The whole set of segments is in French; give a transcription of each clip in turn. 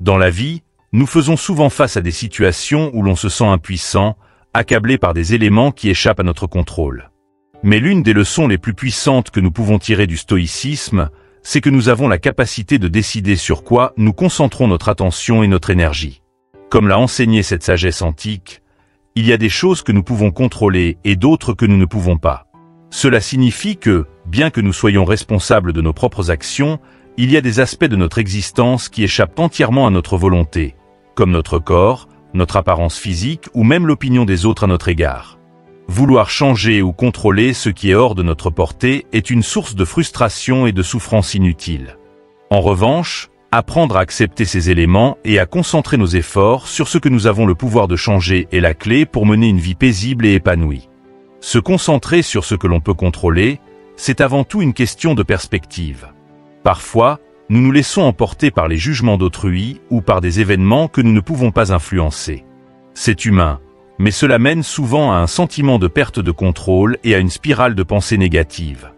Dans la vie, nous faisons souvent face à des situations où l'on se sent impuissant, accablé par des éléments qui échappent à notre contrôle. Mais l'une des leçons les plus puissantes que nous pouvons tirer du stoïcisme, c'est que nous avons la capacité de décider sur quoi nous concentrons notre attention et notre énergie. Comme l'a enseigné cette sagesse antique, il y a des choses que nous pouvons contrôler et d'autres que nous ne pouvons pas. Cela signifie que, bien que nous soyons responsables de nos propres actions, il y a des aspects de notre existence qui échappent entièrement à notre volonté, comme notre corps, notre apparence physique ou même l'opinion des autres à notre égard. Vouloir changer ou contrôler ce qui est hors de notre portée est une source de frustration et de souffrance inutile. En revanche, apprendre à accepter ces éléments et à concentrer nos efforts sur ce que nous avons le pouvoir de changer est la clé pour mener une vie paisible et épanouie. Se concentrer sur ce que l'on peut contrôler, c'est avant tout une question de perspective. Parfois, nous nous laissons emporter par les jugements d'autrui ou par des événements que nous ne pouvons pas influencer. C'est humain, mais cela mène souvent à un sentiment de perte de contrôle et à une spirale de pensée négative.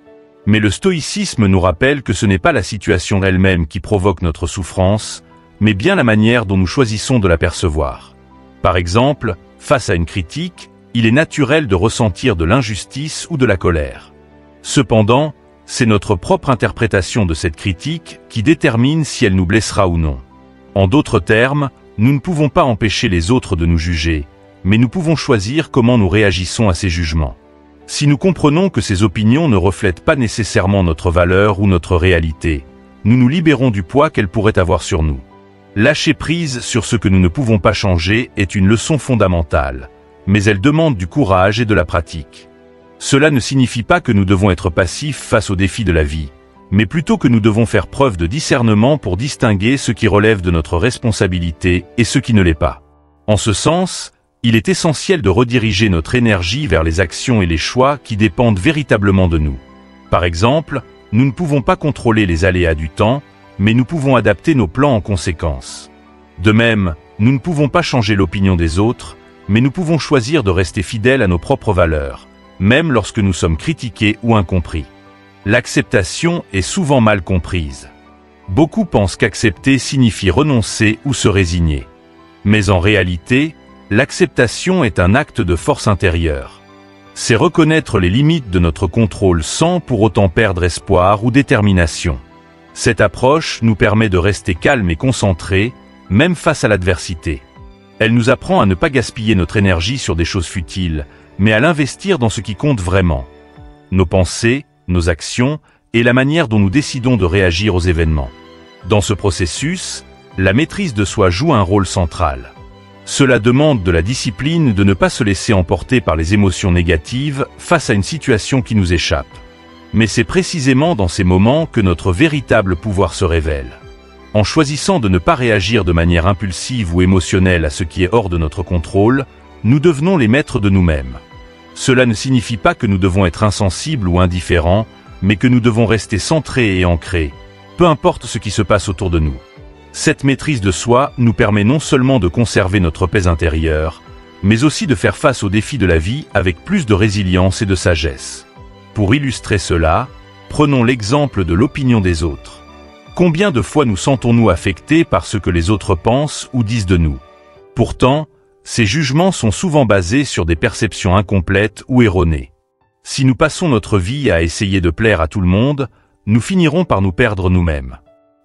Mais le stoïcisme nous rappelle que ce n'est pas la situation elle-même qui provoque notre souffrance, mais bien la manière dont nous choisissons de la percevoir. Par exemple, face à une critique, il est naturel de ressentir de l'injustice ou de la colère. Cependant, c'est notre propre interprétation de cette critique qui détermine si elle nous blessera ou non. En d'autres termes, nous ne pouvons pas empêcher les autres de nous juger, mais nous pouvons choisir comment nous réagissons à ces jugements. Si nous comprenons que ces opinions ne reflètent pas nécessairement notre valeur ou notre réalité, nous nous libérons du poids qu'elles pourraient avoir sur nous. Lâcher prise sur ce que nous ne pouvons pas changer est une leçon fondamentale, mais elle demande du courage et de la pratique. Cela ne signifie pas que nous devons être passifs face aux défis de la vie, mais plutôt que nous devons faire preuve de discernement pour distinguer ce qui relève de notre responsabilité et ce qui ne l'est pas. En ce sens, il est essentiel de rediriger notre énergie vers les actions et les choix qui dépendent véritablement de nous. Par exemple, nous ne pouvons pas contrôler les aléas du temps, mais nous pouvons adapter nos plans en conséquence. De même, nous ne pouvons pas changer l'opinion des autres, mais nous pouvons choisir de rester fidèles à nos propres valeurs, même lorsque nous sommes critiqués ou incompris. L'acceptation est souvent mal comprise. Beaucoup pensent qu'accepter signifie renoncer ou se résigner. Mais en réalité, l'acceptation est un acte de force intérieure. C'est reconnaître les limites de notre contrôle sans pour autant perdre espoir ou détermination. Cette approche nous permet de rester calmes et concentrés, même face à l'adversité. Elle nous apprend à ne pas gaspiller notre énergie sur des choses futiles, mais à l'investir dans ce qui compte vraiment. Nos pensées, nos actions et la manière dont nous décidons de réagir aux événements. Dans ce processus, la maîtrise de soi joue un rôle central. Cela demande de la discipline de ne pas se laisser emporter par les émotions négatives face à une situation qui nous échappe. Mais c'est précisément dans ces moments que notre véritable pouvoir se révèle. En choisissant de ne pas réagir de manière impulsive ou émotionnelle à ce qui est hors de notre contrôle, nous devenons les maîtres de nous-mêmes. Cela ne signifie pas que nous devons être insensibles ou indifférents, mais que nous devons rester centrés et ancrés, peu importe ce qui se passe autour de nous. Cette maîtrise de soi nous permet non seulement de conserver notre paix intérieure, mais aussi de faire face aux défis de la vie avec plus de résilience et de sagesse. Pour illustrer cela, prenons l'exemple de l'opinion des autres. Combien de fois nous sentons-nous affectés par ce que les autres pensent ou disent de nous? Pourtant, ces jugements sont souvent basés sur des perceptions incomplètes ou erronées. Si nous passons notre vie à essayer de plaire à tout le monde, nous finirons par nous perdre nous-mêmes.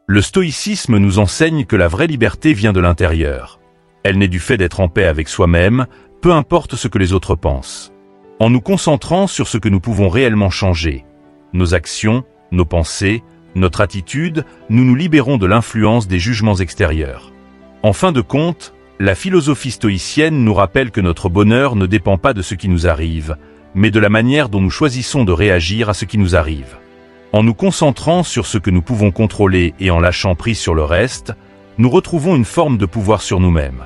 Le stoïcisme nous enseigne que la vraie liberté vient de l'intérieur. Elle naît du fait d'être en paix avec soi-même, peu importe ce que les autres pensent. En nous concentrant sur ce que nous pouvons réellement changer, nos actions, nos pensées, notre attitude, nous nous libérons de l'influence des jugements extérieurs. En fin de compte, la philosophie stoïcienne nous rappelle que notre bonheur ne dépend pas de ce qui nous arrive, mais de la manière dont nous choisissons de réagir à ce qui nous arrive. En nous concentrant sur ce que nous pouvons contrôler et en lâchant prise sur le reste, nous retrouvons une forme de pouvoir sur nous-mêmes.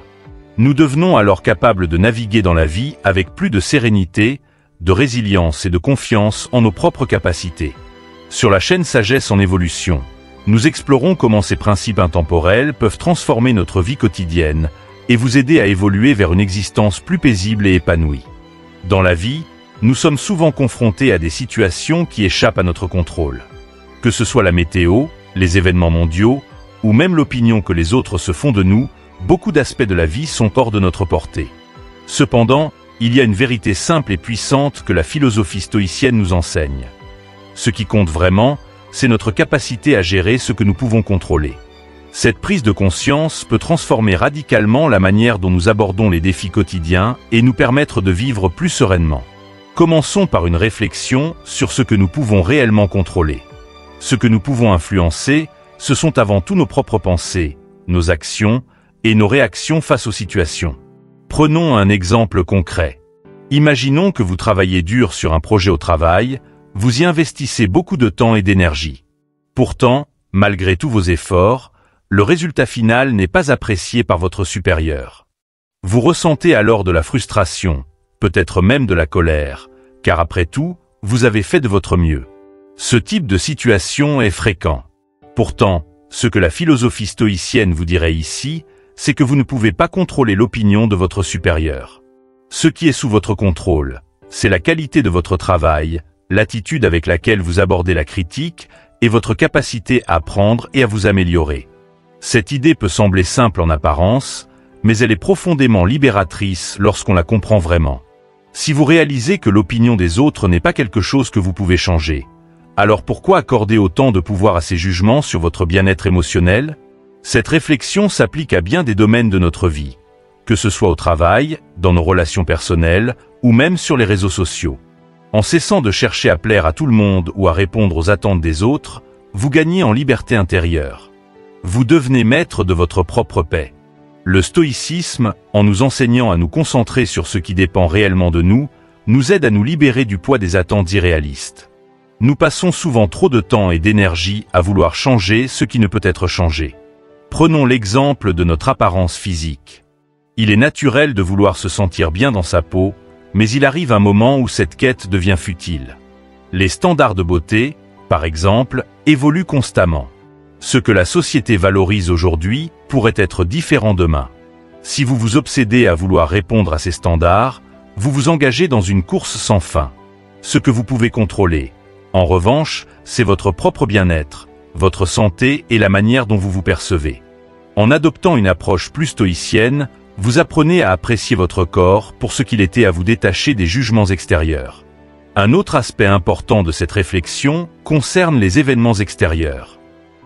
Nous devenons alors capables de naviguer dans la vie avec plus de sérénité, de résilience et de confiance en nos propres capacités. Sur la chaîne Sagesse en évolution, nous explorons comment ces principes intemporels peuvent transformer notre vie quotidienne et vous aider à évoluer vers une existence plus paisible et épanouie. Dans la vie, nous sommes souvent confrontés à des situations qui échappent à notre contrôle. Que ce soit la météo, les événements mondiaux ou même l'opinion que les autres se font de nous, beaucoup d'aspects de la vie sont hors de notre portée. Cependant, il y a une vérité simple et puissante que la philosophie stoïcienne nous enseigne. Ce qui compte vraiment, c'est notre capacité à gérer ce que nous pouvons contrôler. Cette prise de conscience peut transformer radicalement la manière dont nous abordons les défis quotidiens et nous permettre de vivre plus sereinement. Commençons par une réflexion sur ce que nous pouvons réellement contrôler. Ce que nous pouvons influencer, ce sont avant tout nos propres pensées, nos actions et nos réactions face aux situations. Prenons un exemple concret. Imaginons que vous travaillez dur sur un projet au travail, vous y investissez beaucoup de temps et d'énergie. Pourtant, malgré tous vos efforts, le résultat final n'est pas apprécié par votre supérieur. Vous ressentez alors de la frustration, peut-être même de la colère, car après tout, vous avez fait de votre mieux. Ce type de situation est fréquent. Pourtant, ce que la philosophie stoïcienne vous dirait ici, c'est que vous ne pouvez pas contrôler l'opinion de votre supérieur. Ce qui est sous votre contrôle, c'est la qualité de votre travail, l'attitude avec laquelle vous abordez la critique et votre capacité à apprendre et à vous améliorer. Cette idée peut sembler simple en apparence, mais elle est profondément libératrice lorsqu'on la comprend vraiment. Si vous réalisez que l'opinion des autres n'est pas quelque chose que vous pouvez changer, alors pourquoi accorder autant de pouvoir à ces jugements sur votre bien-être émotionnel? Cette réflexion s'applique à bien des domaines de notre vie, que ce soit au travail, dans nos relations personnelles, ou même sur les réseaux sociaux. En cessant de chercher à plaire à tout le monde ou à répondre aux attentes des autres, vous gagnez en liberté intérieure. Vous devenez maître de votre propre paix. Le stoïcisme, en nous enseignant à nous concentrer sur ce qui dépend réellement de nous aide à nous libérer du poids des attentes irréalistes. Nous passons souvent trop de temps et d'énergie à vouloir changer ce qui ne peut être changé. Prenons l'exemple de notre apparence physique. Il est naturel de vouloir se sentir bien dans sa peau, mais il arrive un moment où cette quête devient futile. Les standards de beauté, par exemple, évoluent constamment. Ce que la société valorise aujourd'hui pourrait être différent demain. Si vous vous obsédez à vouloir répondre à ces standards, vous vous engagez dans une course sans fin. Ce que vous pouvez contrôler, en revanche, c'est votre propre bien-être, votre santé et la manière dont vous vous percevez. En adoptant une approche plus stoïcienne, vous apprenez à apprécier votre corps pour ce qu'il était à vous détacher des jugements extérieurs. Un autre aspect important de cette réflexion concerne les événements extérieurs.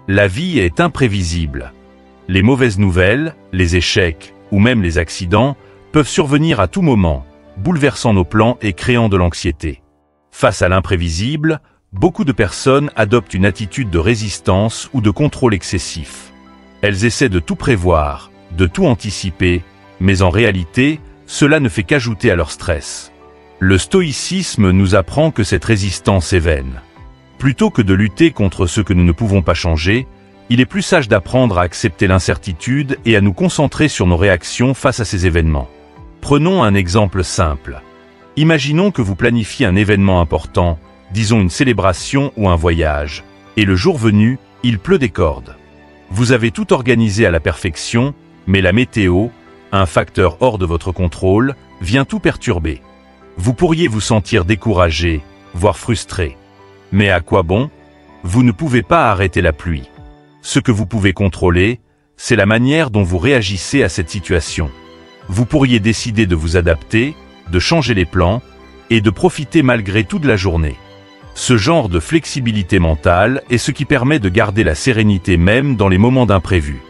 La vie est imprévisible. Les mauvaises nouvelles, les échecs ou même les accidents peuvent survenir à tout moment, bouleversant nos plans et créant de l'anxiété. Face à l'imprévisible, beaucoup de personnes adoptent une attitude de résistance ou de contrôle excessif. Elles essaient de tout prévoir, de tout anticiper, mais en réalité, cela ne fait qu'ajouter à leur stress. Le stoïcisme nous apprend que cette résistance est vaine. Plutôt que de lutter contre ce que nous ne pouvons pas changer, il est plus sage d'apprendre à accepter l'incertitude et à nous concentrer sur nos réactions face à ces événements. Prenons un exemple simple. Imaginons que vous planifiez un événement important, disons une célébration ou un voyage, et le jour venu, il pleut des cordes. Vous avez tout organisé à la perfection, mais la météo, un facteur hors de votre contrôle, vient tout perturber. Vous pourriez vous sentir découragé, voire frustré. Mais à quoi bon? Vous ne pouvez pas arrêter la pluie. Ce que vous pouvez contrôler, c'est la manière dont vous réagissez à cette situation. Vous pourriez décider de vous adapter, de changer les plans, et de profiter malgré tout de la journée. Ce genre de flexibilité mentale est ce qui permet de garder la sérénité même dans les moments d'imprévu.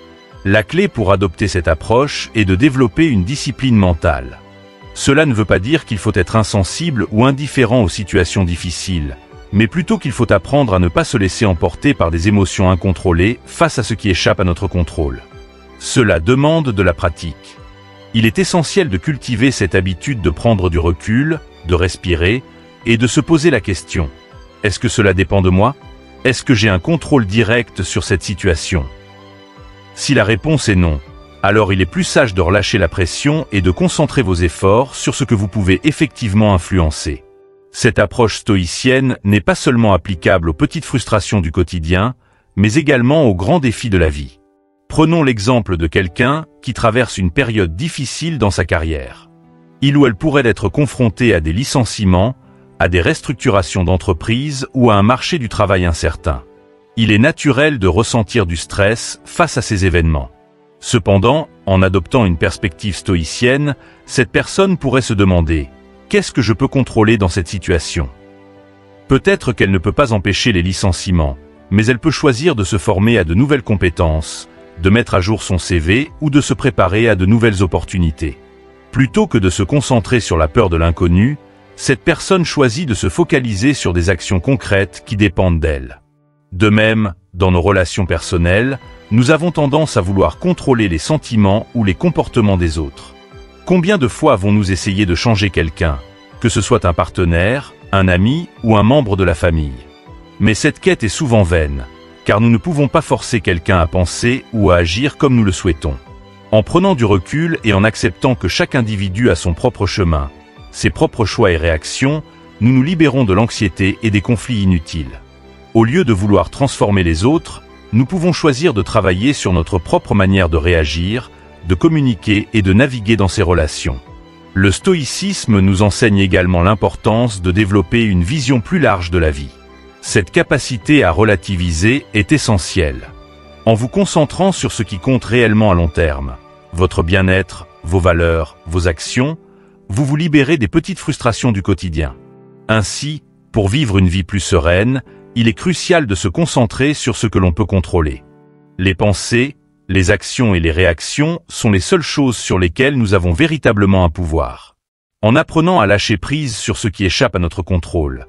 La clé pour adopter cette approche est de développer une discipline mentale. Cela ne veut pas dire qu'il faut être insensible ou indifférent aux situations difficiles, mais plutôt qu'il faut apprendre à ne pas se laisser emporter par des émotions incontrôlées face à ce qui échappe à notre contrôle. Cela demande de la pratique. Il est essentiel de cultiver cette habitude de prendre du recul, de respirer, et de se poser la question: est-ce que cela dépend de moi? Est-ce que j'ai un contrôle direct sur cette situation? Si la réponse est non, alors il est plus sage de relâcher la pression et de concentrer vos efforts sur ce que vous pouvez effectivement influencer. Cette approche stoïcienne n'est pas seulement applicable aux petites frustrations du quotidien, mais également aux grands défis de la vie. Prenons l'exemple de quelqu'un qui traverse une période difficile dans sa carrière. Il ou elle pourrait être confronté à des licenciements, à des restructurations d'entreprise ou à un marché du travail incertain. Il est naturel de ressentir du stress face à ces événements. Cependant, en adoptant une perspective stoïcienne, cette personne pourrait se demander « Qu'est-ce que je peux contrôler dans cette situation ?» Peut-être qu'elle ne peut pas empêcher les licenciements, mais elle peut choisir de se former à de nouvelles compétences, de mettre à jour son CV ou de se préparer à de nouvelles opportunités. Plutôt que de se concentrer sur la peur de l'inconnu, cette personne choisit de se focaliser sur des actions concrètes qui dépendent d'elle. De même, dans nos relations personnelles, nous avons tendance à vouloir contrôler les sentiments ou les comportements des autres. Combien de fois avons-nous essayé de changer quelqu'un, que ce soit un partenaire, un ami ou un membre de la famille? Mais cette quête est souvent vaine, car nous ne pouvons pas forcer quelqu'un à penser ou à agir comme nous le souhaitons. En prenant du recul et en acceptant que chaque individu a son propre chemin, ses propres choix et réactions, nous nous libérons de l'anxiété et des conflits inutiles. Au lieu de vouloir transformer les autres, nous pouvons choisir de travailler sur notre propre manière de réagir, de communiquer et de naviguer dans ces relations. Le stoïcisme nous enseigne également l'importance de développer une vision plus large de la vie. Cette capacité à relativiser est essentielle. En vous concentrant sur ce qui compte réellement à long terme, votre bien-être, vos valeurs, vos actions, vous vous libérez des petites frustrations du quotidien. Ainsi, pour vivre une vie plus sereine, il est crucial de se concentrer sur ce que l'on peut contrôler. Les pensées, les actions et les réactions sont les seules choses sur lesquelles nous avons véritablement un pouvoir. En apprenant à lâcher prise sur ce qui échappe à notre contrôle,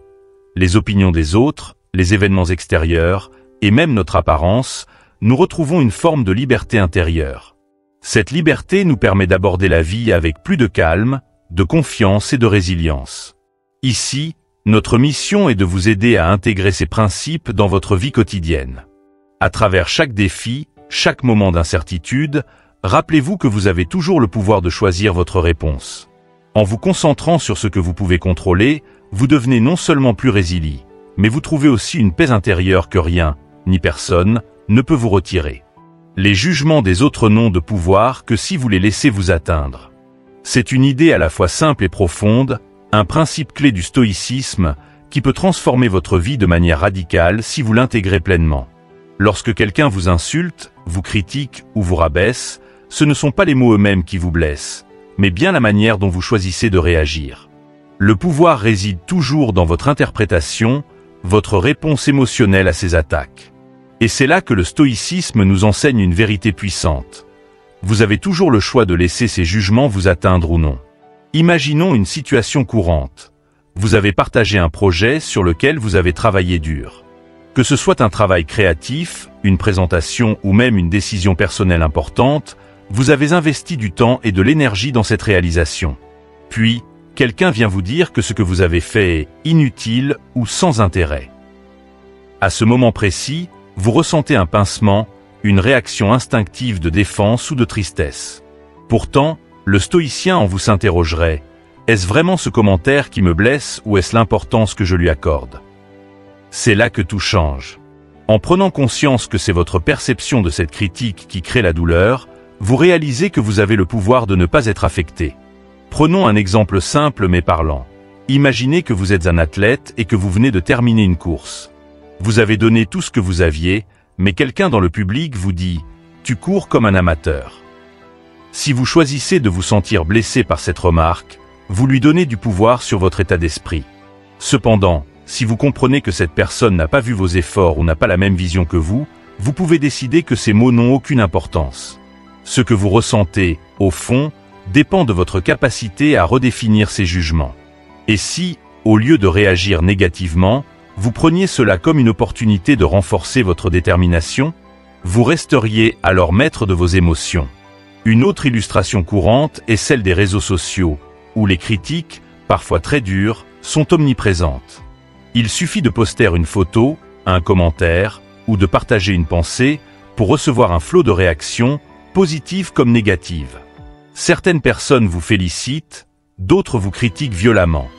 les opinions des autres, les événements extérieurs et même notre apparence, nous retrouvons une forme de liberté intérieure. Cette liberté nous permet d'aborder la vie avec plus de calme, de confiance et de résilience. Ici, notre mission est de vous aider à intégrer ces principes dans votre vie quotidienne. À travers chaque défi, chaque moment d'incertitude, rappelez-vous que vous avez toujours le pouvoir de choisir votre réponse. En vous concentrant sur ce que vous pouvez contrôler, vous devenez non seulement plus résilient, mais vous trouvez aussi une paix intérieure que rien, ni personne, ne peut vous retirer. Les jugements des autres n'ont de pouvoir que si vous les laissez vous atteindre. C'est une idée à la fois simple et profonde, un principe clé du stoïcisme qui peut transformer votre vie de manière radicale si vous l'intégrez pleinement. Lorsque quelqu'un vous insulte, vous critique ou vous rabaisse, ce ne sont pas les mots eux-mêmes qui vous blessent, mais bien la manière dont vous choisissez de réagir. Le pouvoir réside toujours dans votre interprétation, votre réponse émotionnelle à ces attaques. Et c'est là que le stoïcisme nous enseigne une vérité puissante. Vous avez toujours le choix de laisser ces jugements vous atteindre ou non. Imaginons une situation courante. Vous avez partagé un projet sur lequel vous avez travaillé dur. Que ce soit un travail créatif, une présentation ou même une décision personnelle importante, vous avez investi du temps et de l'énergie dans cette réalisation. Puis, quelqu'un vient vous dire que ce que vous avez fait est inutile ou sans intérêt. À ce moment précis, vous ressentez un pincement, une réaction instinctive de défense ou de tristesse. Pourtant, le stoïcien en vous s'interrogerait, est-ce vraiment ce commentaire qui me blesse ou est-ce l'importance que je lui accorde? C'est là que tout change. En prenant conscience que c'est votre perception de cette critique qui crée la douleur, vous réalisez que vous avez le pouvoir de ne pas être affecté. Prenons un exemple simple mais parlant. Imaginez que vous êtes un athlète et que vous venez de terminer une course. Vous avez donné tout ce que vous aviez, mais quelqu'un dans le public vous dit « Tu cours comme un amateur ». Si vous choisissez de vous sentir blessé par cette remarque, vous lui donnez du pouvoir sur votre état d'esprit. Cependant, si vous comprenez que cette personne n'a pas vu vos efforts ou n'a pas la même vision que vous pouvez décider que ces mots n'ont aucune importance. Ce que vous ressentez, au fond, dépend de votre capacité à redéfinir ces jugements. Et si, au lieu de réagir négativement, vous preniez cela comme une opportunité de renforcer votre détermination, vous resteriez alors maître de vos émotions. Une autre illustration courante est celle des réseaux sociaux, où les critiques, parfois très dures, sont omniprésentes. Il suffit de poster une photo, un commentaire, ou de partager une pensée pour recevoir un flot de réactions, positives comme négatives. Certaines personnes vous félicitent, d'autres vous critiquent violemment.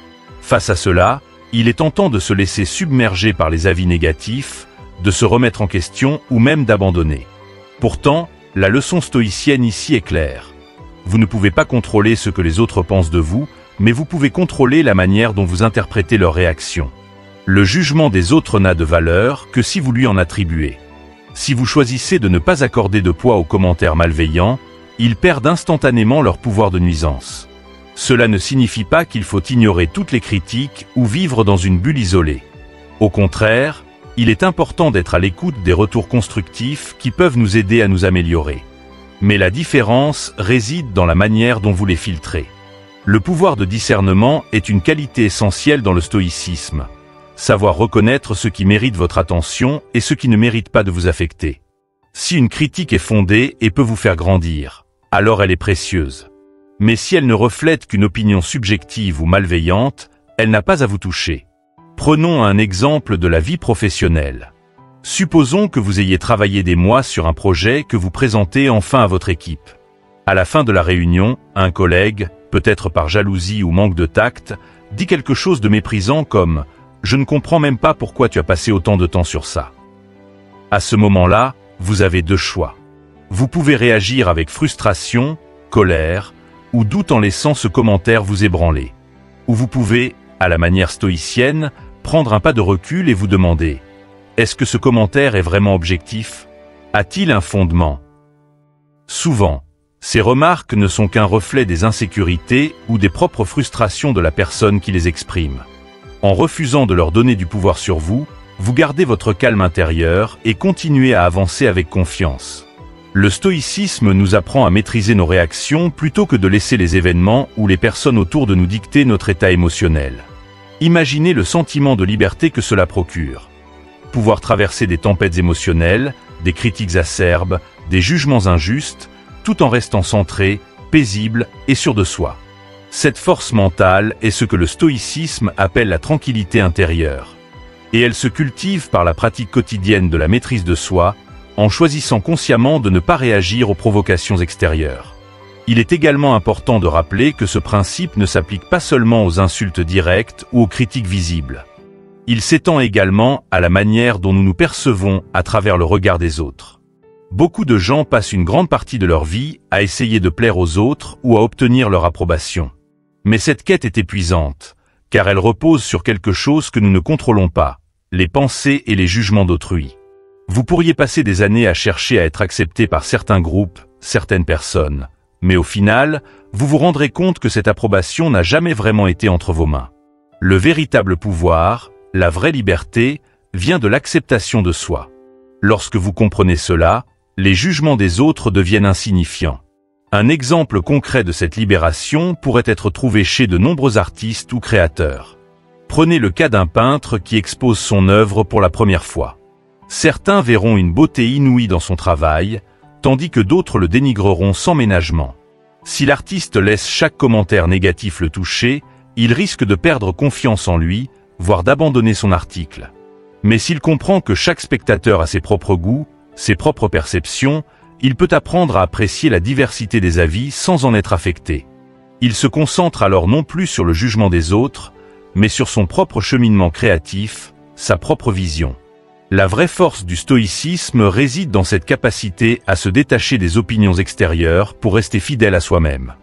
Face à cela, il est tentant de se laisser submerger par les avis négatifs, de se remettre en question ou même d'abandonner. Pourtant, la leçon stoïcienne ici est claire. Vous ne pouvez pas contrôler ce que les autres pensent de vous, mais vous pouvez contrôler la manière dont vous interprétez leurs réactions. Le jugement des autres n'a de valeur que si vous lui en attribuez. Si vous choisissez de ne pas accorder de poids aux commentaires malveillants, ils perdent instantanément leur pouvoir de nuisance. Cela ne signifie pas qu'il faut ignorer toutes les critiques ou vivre dans une bulle isolée. Au contraire, il est important d'être à l'écoute des retours constructifs qui peuvent nous aider à nous améliorer. Mais la différence réside dans la manière dont vous les filtrez. Le pouvoir de discernement est une qualité essentielle dans le stoïcisme. Savoir reconnaître ce qui mérite votre attention et ce qui ne mérite pas de vous affecter. Si une critique est fondée et peut vous faire grandir, alors elle est précieuse. Mais si elle ne reflète qu'une opinion subjective ou malveillante, elle n'a pas à vous toucher. Prenons un exemple de la vie professionnelle. Supposons que vous ayez travaillé des mois sur un projet que vous présentez enfin à votre équipe. À la fin de la réunion, un collègue, peut-être par jalousie ou manque de tact, dit quelque chose de méprisant comme « Je ne comprends même pas pourquoi tu as passé autant de temps sur ça ». À ce moment-là, vous avez deux choix. Vous pouvez réagir avec frustration, colère, ou doute en laissant ce commentaire vous ébranler. Ou vous pouvez, à la manière stoïcienne, prendre un pas de recul et vous demander « Est-ce que ce commentaire est vraiment objectif? A-t-il un fondement ?» Souvent, ces remarques ne sont qu'un reflet des insécurités ou des propres frustrations de la personne qui les exprime. En refusant de leur donner du pouvoir sur vous, vous gardez votre calme intérieur et continuez à avancer avec confiance. Le stoïcisme nous apprend à maîtriser nos réactions plutôt que de laisser les événements ou les personnes autour de nous dicter notre état émotionnel. Imaginez le sentiment de liberté que cela procure. Pouvoir traverser des tempêtes émotionnelles, des critiques acerbes, des jugements injustes, tout en restant centré, paisible et sûr de soi. Cette force mentale est ce que le stoïcisme appelle la tranquillité intérieure. Et elle se cultive par la pratique quotidienne de la maîtrise de soi, en choisissant consciemment de ne pas réagir aux provocations extérieures. Il est également important de rappeler que ce principe ne s'applique pas seulement aux insultes directes ou aux critiques visibles. Il s'étend également à la manière dont nous nous percevons à travers le regard des autres. Beaucoup de gens passent une grande partie de leur vie à essayer de plaire aux autres ou à obtenir leur approbation. Mais cette quête est épuisante, car elle repose sur quelque chose que nous ne contrôlons pas, les pensées et les jugements d'autrui. Vous pourriez passer des années à chercher à être accepté par certains groupes, certaines personnes, mais au final, vous vous rendrez compte que cette approbation n'a jamais vraiment été entre vos mains. Le véritable pouvoir, la vraie liberté, vient de l'acceptation de soi. Lorsque vous comprenez cela, les jugements des autres deviennent insignifiants. Un exemple concret de cette libération pourrait être trouvé chez de nombreux artistes ou créateurs. Prenez le cas d'un peintre qui expose son œuvre pour la première fois. Certains verront une beauté inouïe dans son travail, tandis que d'autres le dénigreront sans ménagement. Si l'artiste laisse chaque commentaire négatif le toucher, il risque de perdre confiance en lui, voire d'abandonner son article. Mais s'il comprend que chaque spectateur a ses propres goûts, ses propres perceptions, il peut apprendre à apprécier la diversité des avis sans en être affecté. Il se concentre alors non plus sur le jugement des autres, mais sur son propre cheminement créatif, sa propre vision. La vraie force du stoïcisme réside dans cette capacité à se détacher des opinions extérieures pour rester fidèle à soi-même.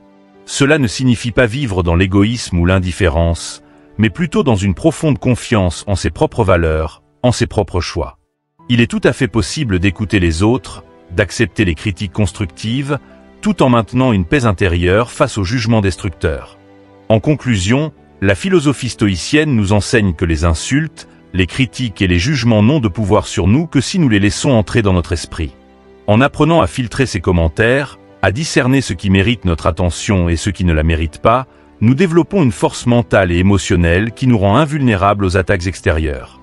Cela ne signifie pas vivre dans l'égoïsme ou l'indifférence, mais plutôt dans une profonde confiance en ses propres valeurs, en ses propres choix. Il est tout à fait possible d'écouter les autres, d'accepter les critiques constructives, tout en maintenant une paix intérieure face aux jugements destructeurs. En conclusion, la philosophie stoïcienne nous enseigne que les insultes, les critiques et les jugements n'ont de pouvoir sur nous que si nous les laissons entrer dans notre esprit. En apprenant à filtrer ces commentaires, à discerner ce qui mérite notre attention et ce qui ne la mérite pas, nous développons une force mentale et émotionnelle qui nous rend invulnérables aux attaques extérieures.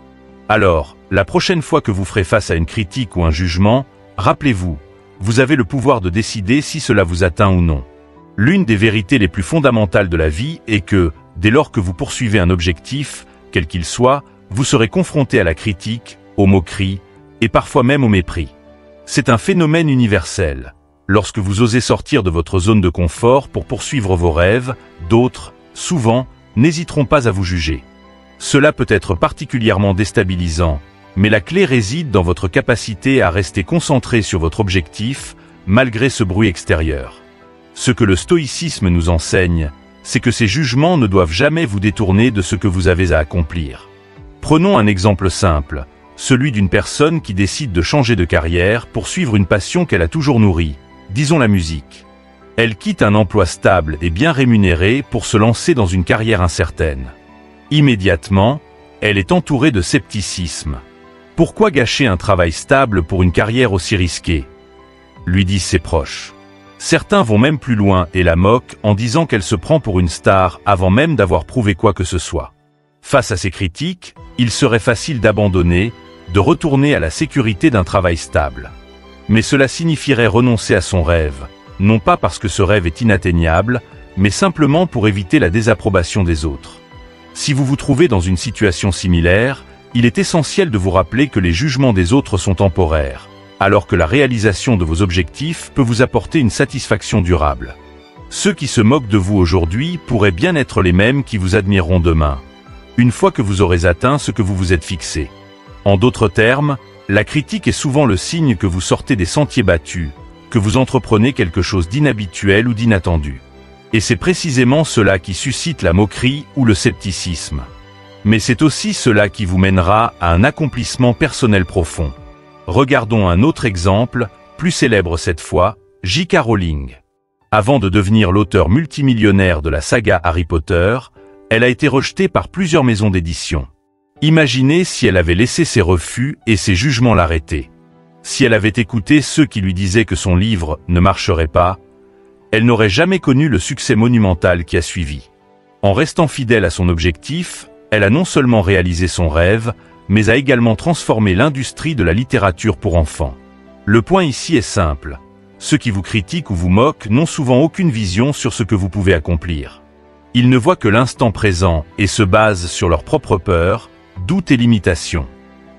Alors, la prochaine fois que vous ferez face à une critique ou un jugement, rappelez-vous, vous avez le pouvoir de décider si cela vous atteint ou non. L'une des vérités les plus fondamentales de la vie est que, dès lors que vous poursuivez un objectif, quel qu'il soit, vous serez confronté à la critique, aux moqueries, et parfois même au mépris. C'est un phénomène universel. Lorsque vous osez sortir de votre zone de confort pour poursuivre vos rêves, d'autres, souvent, n'hésiteront pas à vous juger. Cela peut être particulièrement déstabilisant, mais la clé réside dans votre capacité à rester concentré sur votre objectif, malgré ce bruit extérieur. Ce que le stoïcisme nous enseigne, c'est que ces jugements ne doivent jamais vous détourner de ce que vous avez à accomplir. Prenons un exemple simple, celui d'une personne qui décide de changer de carrière pour suivre une passion qu'elle a toujours nourrie, disons la musique. Elle quitte un emploi stable et bien rémunéré pour se lancer dans une carrière incertaine. Immédiatement, elle est entourée de scepticisme. Pourquoi gâcher un travail stable pour une carrière aussi risquée? Lui disent ses proches. Certains vont même plus loin et la moquent en disant qu'elle se prend pour une star avant même d'avoir prouvé quoi que ce soit. Face à ces critiques, il serait facile d'abandonner, de retourner à la sécurité d'un travail stable. Mais cela signifierait renoncer à son rêve, non pas parce que ce rêve est inatteignable, mais simplement pour éviter la désapprobation des autres. Si vous vous trouvez dans une situation similaire, il est essentiel de vous rappeler que les jugements des autres sont temporaires, alors que la réalisation de vos objectifs peut vous apporter une satisfaction durable. Ceux qui se moquent de vous aujourd'hui pourraient bien être les mêmes qui vous admireront demain, une fois que vous aurez atteint ce que vous vous êtes fixé. En d'autres termes, la critique est souvent le signe que vous sortez des sentiers battus, que vous entreprenez quelque chose d'inhabituel ou d'inattendu. Et c'est précisément cela qui suscite la moquerie ou le scepticisme. Mais c'est aussi cela qui vous mènera à un accomplissement personnel profond. Regardons un autre exemple, plus célèbre cette fois, J.K. Rowling. Avant de devenir l'auteur multimillionnaire de la saga Harry Potter, elle a été rejetée par plusieurs maisons d'édition. Imaginez si elle avait laissé ses refus et ses jugements l'arrêter. Si elle avait écouté ceux qui lui disaient que son livre ne marcherait pas, elle n'aurait jamais connu le succès monumental qui a suivi. En restant fidèle à son objectif, elle a non seulement réalisé son rêve, mais a également transformé l'industrie de la littérature pour enfants. Le point ici est simple. Ceux qui vous critiquent ou vous moquent n'ont souvent aucune vision sur ce que vous pouvez accomplir. Ils ne voient que l'instant présent et se basent sur leurs propres peurs, doutes et limitations.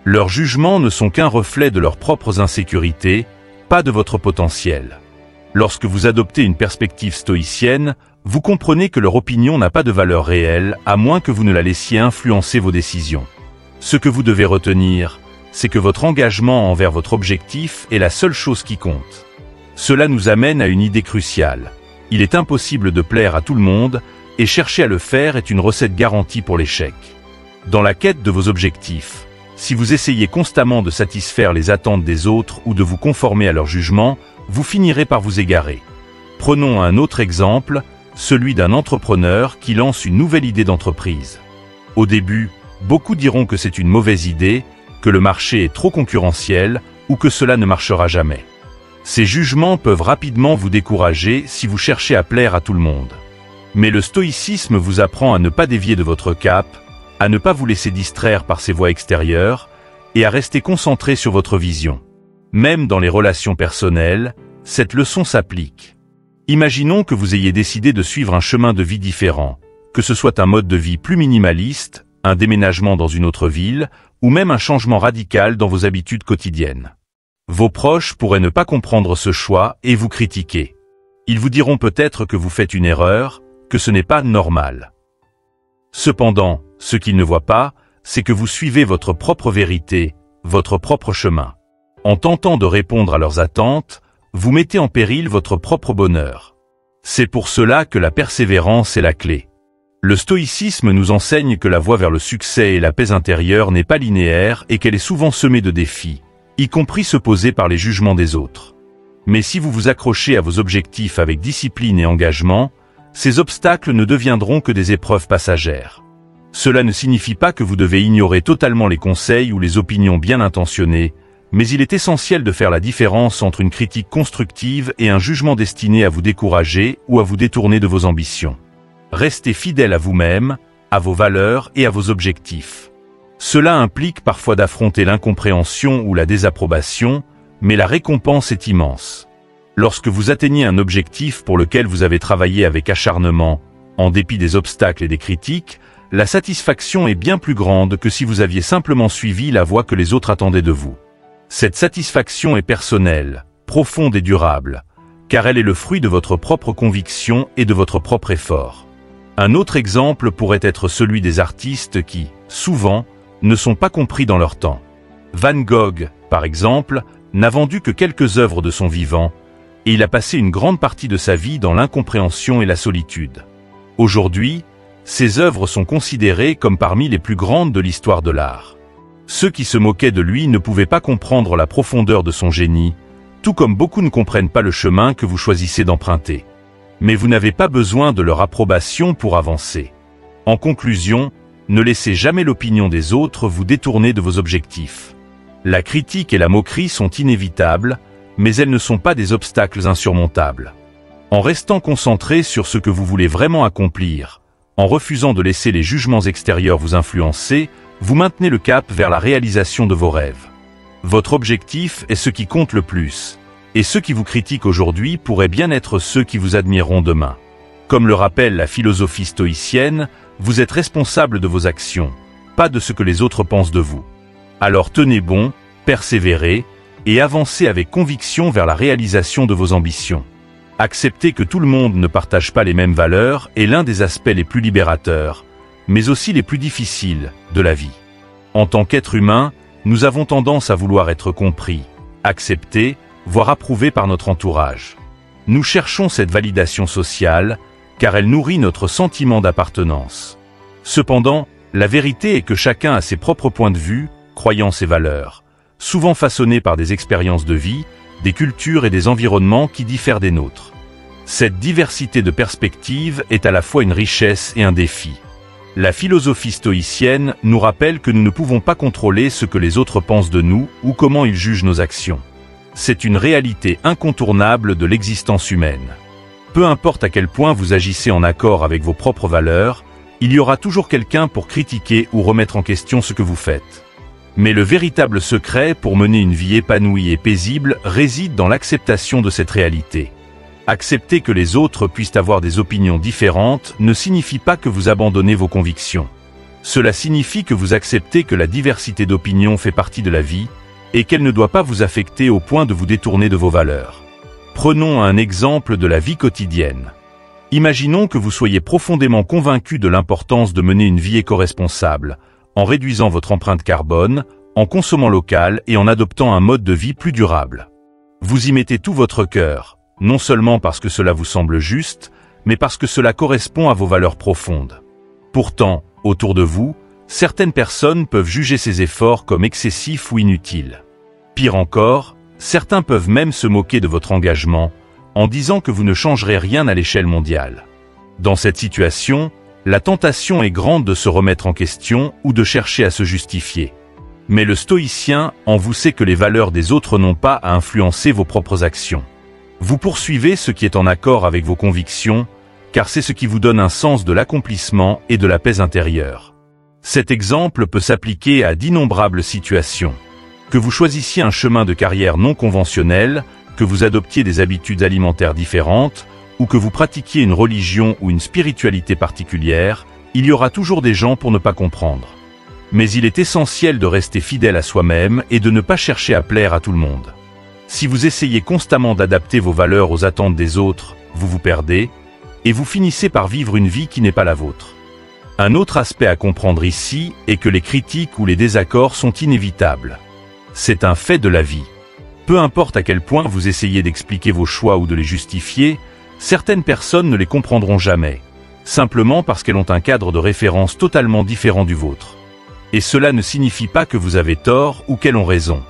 Leurs jugements ne sont qu'un reflet de leurs propres insécurités, pas de votre potentiel. Lorsque vous adoptez une perspective stoïcienne, vous comprenez que leur opinion n'a pas de valeur réelle, à moins que vous ne la laissiez influencer vos décisions. Ce que vous devez retenir, c'est que votre engagement envers votre objectif est la seule chose qui compte. Cela nous amène à une idée cruciale. Il est impossible de plaire à tout le monde, et chercher à le faire est une recette garantie pour l'échec. Dans la quête de vos objectifs, si vous essayez constamment de satisfaire les attentes des autres ou de vous conformer à leur jugement, vous finirez par vous égarer. Prenons un autre exemple, celui d'un entrepreneur qui lance une nouvelle idée d'entreprise. Au début, beaucoup diront que c'est une mauvaise idée, que le marché est trop concurrentiel ou que cela ne marchera jamais. Ces jugements peuvent rapidement vous décourager si vous cherchez à plaire à tout le monde. Mais le stoïcisme vous apprend à ne pas dévier de votre cap, à ne pas vous laisser distraire par ces voix extérieures et à rester concentré sur votre vision. Même dans les relations personnelles, cette leçon s'applique. Imaginons que vous ayez décidé de suivre un chemin de vie différent, que ce soit un mode de vie plus minimaliste, un déménagement dans une autre ville, ou même un changement radical dans vos habitudes quotidiennes. Vos proches pourraient ne pas comprendre ce choix et vous critiquer. Ils vous diront peut-être que vous faites une erreur, que ce n'est pas normal. Cependant, ce qu'ils ne voient pas, c'est que vous suivez votre propre vérité, votre propre chemin. En tentant de répondre à leurs attentes, vous mettez en péril votre propre bonheur. C'est pour cela que la persévérance est la clé. Le stoïcisme nous enseigne que la voie vers le succès et la paix intérieure n'est pas linéaire et qu'elle est souvent semée de défis, y compris ceux posés par les jugements des autres. Mais si vous vous accrochez à vos objectifs avec discipline et engagement, ces obstacles ne deviendront que des épreuves passagères. Cela ne signifie pas que vous devez ignorer totalement les conseils ou les opinions bien intentionnées, mais il est essentiel de faire la différence entre une critique constructive et un jugement destiné à vous décourager ou à vous détourner de vos ambitions. Restez fidèle à vous-même, à vos valeurs et à vos objectifs. Cela implique parfois d'affronter l'incompréhension ou la désapprobation, mais la récompense est immense. Lorsque vous atteignez un objectif pour lequel vous avez travaillé avec acharnement, en dépit des obstacles et des critiques, la satisfaction est bien plus grande que si vous aviez simplement suivi la voie que les autres attendaient de vous. Cette satisfaction est personnelle, profonde et durable, car elle est le fruit de votre propre conviction et de votre propre effort. Un autre exemple pourrait être celui des artistes qui, souvent, ne sont pas compris dans leur temps. Van Gogh, par exemple, n'a vendu que quelques œuvres de son vivant, et il a passé une grande partie de sa vie dans l'incompréhension et la solitude. Aujourd'hui, Ses œuvres sont considérées comme parmi les plus grandes de l'histoire de l'art. Ceux qui se moquaient de lui ne pouvaient pas comprendre la profondeur de son génie, tout comme beaucoup ne comprennent pas le chemin que vous choisissez d'emprunter. Mais vous n'avez pas besoin de leur approbation pour avancer. En conclusion, ne laissez jamais l'opinion des autres vous détourner de vos objectifs. La critique et la moquerie sont inévitables, mais elles ne sont pas des obstacles insurmontables. En restant concentré sur ce que vous voulez vraiment accomplir, en refusant de laisser les jugements extérieurs vous influencer, vous maintenez le cap vers la réalisation de vos rêves. Votre objectif est ce qui compte le plus, et ceux qui vous critiquent aujourd'hui pourraient bien être ceux qui vous admireront demain. Comme le rappelle la philosophie stoïcienne, vous êtes responsable de vos actions, pas de ce que les autres pensent de vous. Alors tenez bon, persévérez, et avancez avec conviction vers la réalisation de vos ambitions. Accepter que tout le monde ne partage pas les mêmes valeurs est l'un des aspects les plus libérateurs, mais aussi les plus difficiles de la vie. En tant qu'être humain, nous avons tendance à vouloir être compris, acceptés, voire approuvés par notre entourage. Nous cherchons cette validation sociale, car elle nourrit notre sentiment d'appartenance. Cependant, la vérité est que chacun a ses propres points de vue, croyances et valeurs, souvent façonnés par des expériences de vie, des cultures et des environnements qui diffèrent des nôtres. Cette diversité de perspectives est à la fois une richesse et un défi. La philosophie stoïcienne nous rappelle que nous ne pouvons pas contrôler ce que les autres pensent de nous ou comment ils jugent nos actions. C'est une réalité incontournable de l'existence humaine. Peu importe à quel point vous agissez en accord avec vos propres valeurs, il y aura toujours quelqu'un pour critiquer ou remettre en question ce que vous faites. Mais le véritable secret pour mener une vie épanouie et paisible réside dans l'acceptation de cette réalité. Accepter que les autres puissent avoir des opinions différentes ne signifie pas que vous abandonnez vos convictions. Cela signifie que vous acceptez que la diversité d'opinions fait partie de la vie et qu'elle ne doit pas vous affecter au point de vous détourner de vos valeurs. Prenons un exemple de la vie quotidienne. Imaginons que vous soyez profondément convaincu de l'importance de mener une vie éco-responsable, en réduisant votre empreinte carbone, en consommant local et en adoptant un mode de vie plus durable. Vous y mettez tout votre cœur, non seulement parce que cela vous semble juste, mais parce que cela correspond à vos valeurs profondes. Pourtant, autour de vous, certaines personnes peuvent juger ces efforts comme excessifs ou inutiles. Pire encore, certains peuvent même se moquer de votre engagement, en disant que vous ne changerez rien à l'échelle mondiale. Dans cette situation, la tentation est grande de se remettre en question ou de chercher à se justifier. Mais le stoïcien en vous sait que les valeurs des autres n'ont pas à influencer vos propres actions. Vous poursuivez ce qui est en accord avec vos convictions, car c'est ce qui vous donne un sens de l'accomplissement et de la paix intérieure. Cet exemple peut s'appliquer à d'innombrables situations. Que vous choisissiez un chemin de carrière non conventionnel, que vous adoptiez des habitudes alimentaires différentes, ou que vous pratiquiez une religion ou une spiritualité particulière, il y aura toujours des gens pour ne pas comprendre. Mais il est essentiel de rester fidèle à soi-même et de ne pas chercher à plaire à tout le monde. Si vous essayez constamment d'adapter vos valeurs aux attentes des autres, vous vous perdez, et vous finissez par vivre une vie qui n'est pas la vôtre. Un autre aspect à comprendre ici est que les critiques ou les désaccords sont inévitables. C'est un fait de la vie. Peu importe à quel point vous essayez d'expliquer vos choix ou de les justifier, certaines personnes ne les comprendront jamais, simplement parce qu'elles ont un cadre de référence totalement différent du vôtre. Et cela ne signifie pas que vous avez tort ou qu'elles ont raison.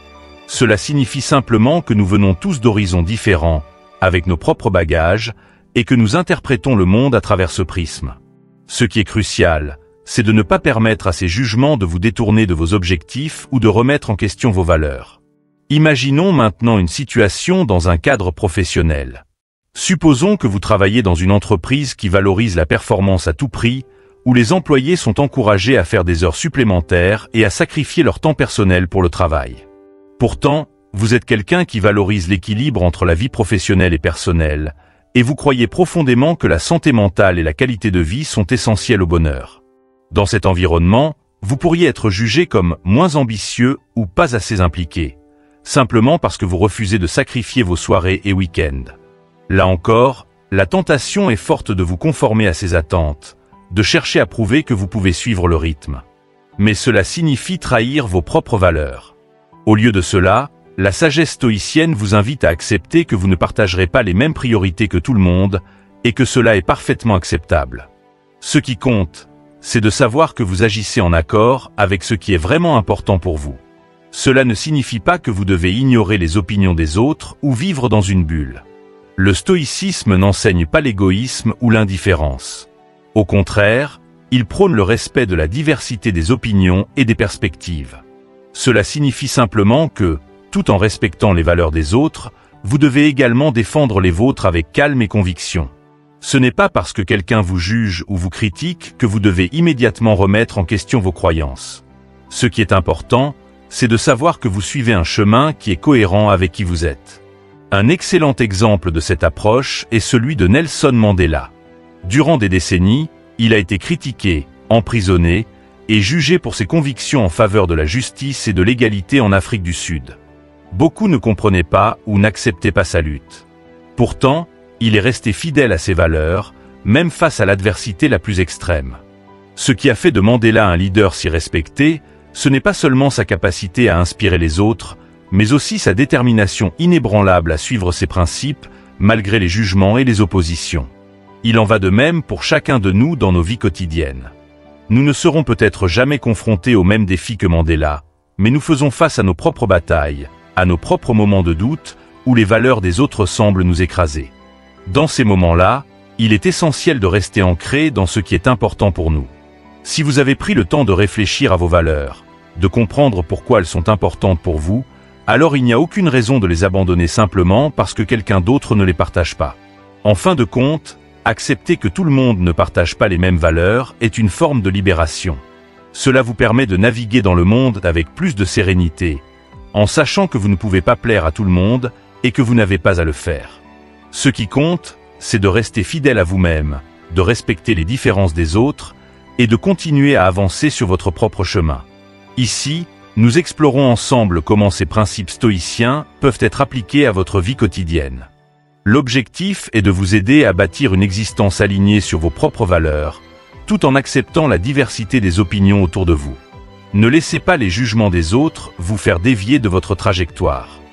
Cela signifie simplement que nous venons tous d'horizons différents, avec nos propres bagages, et que nous interprétons le monde à travers ce prisme. Ce qui est crucial, c'est de ne pas permettre à ces jugements de vous détourner de vos objectifs ou de remettre en question vos valeurs. Imaginons maintenant une situation dans un cadre professionnel. Supposons que vous travaillez dans une entreprise qui valorise la performance à tout prix, où les employés sont encouragés à faire des heures supplémentaires et à sacrifier leur temps personnel pour le travail. Pourtant, vous êtes quelqu'un qui valorise l'équilibre entre la vie professionnelle et personnelle, et vous croyez profondément que la santé mentale et la qualité de vie sont essentielles au bonheur. Dans cet environnement, vous pourriez être jugé comme moins ambitieux ou pas assez impliqué, simplement parce que vous refusez de sacrifier vos soirées et week-ends. Là encore, la tentation est forte de vous conformer à ces attentes, de chercher à prouver que vous pouvez suivre le rythme. Mais cela signifie trahir vos propres valeurs. Au lieu de cela, la sagesse stoïcienne vous invite à accepter que vous ne partagerez pas les mêmes priorités que tout le monde, et que cela est parfaitement acceptable. Ce qui compte, c'est de savoir que vous agissez en accord avec ce qui est vraiment important pour vous. Cela ne signifie pas que vous devez ignorer les opinions des autres ou vivre dans une bulle. Le stoïcisme n'enseigne pas l'égoïsme ou l'indifférence. Au contraire, il prône le respect de la diversité des opinions et des perspectives. Cela signifie simplement que, tout en respectant les valeurs des autres, vous devez également défendre les vôtres avec calme et conviction. Ce n'est pas parce que quelqu'un vous juge ou vous critique que vous devez immédiatement remettre en question vos croyances. Ce qui est important, c'est de savoir que vous suivez un chemin qui est cohérent avec qui vous êtes. Un excellent exemple de cette approche est celui de Nelson Mandela. Durant des décennies, il a été critiqué, emprisonné et jugé pour ses convictions en faveur de la justice et de l'égalité en Afrique du Sud. Beaucoup ne comprenaient pas ou n'acceptaient pas sa lutte. Pourtant, il est resté fidèle à ses valeurs, même face à l'adversité la plus extrême. Ce qui a fait de Mandela un leader si respecté, ce n'est pas seulement sa capacité à inspirer les autres, mais aussi sa détermination inébranlable à suivre ses principes, malgré les jugements et les oppositions. Il en va de même pour chacun de nous dans nos vies quotidiennes. Nous ne serons peut-être jamais confrontés aux mêmes défis que Mandela, mais nous faisons face à nos propres batailles, à nos propres moments de doute, où les valeurs des autres semblent nous écraser. Dans ces moments-là, il est essentiel de rester ancré dans ce qui est important pour nous. Si vous avez pris le temps de réfléchir à vos valeurs, de comprendre pourquoi elles sont importantes pour vous, alors il n'y a aucune raison de les abandonner simplement parce que quelqu'un d'autre ne les partage pas. En fin de compte, accepter que tout le monde ne partage pas les mêmes valeurs est une forme de libération. Cela vous permet de naviguer dans le monde avec plus de sérénité, en sachant que vous ne pouvez pas plaire à tout le monde et que vous n'avez pas à le faire. Ce qui compte, c'est de rester fidèle à vous-même, de respecter les différences des autres et de continuer à avancer sur votre propre chemin. Ici, nous explorons ensemble comment ces principes stoïciens peuvent être appliqués à votre vie quotidienne. L'objectif est de vous aider à bâtir une existence alignée sur vos propres valeurs, tout en acceptant la diversité des opinions autour de vous. Ne laissez pas les jugements des autres vous faire dévier de votre trajectoire.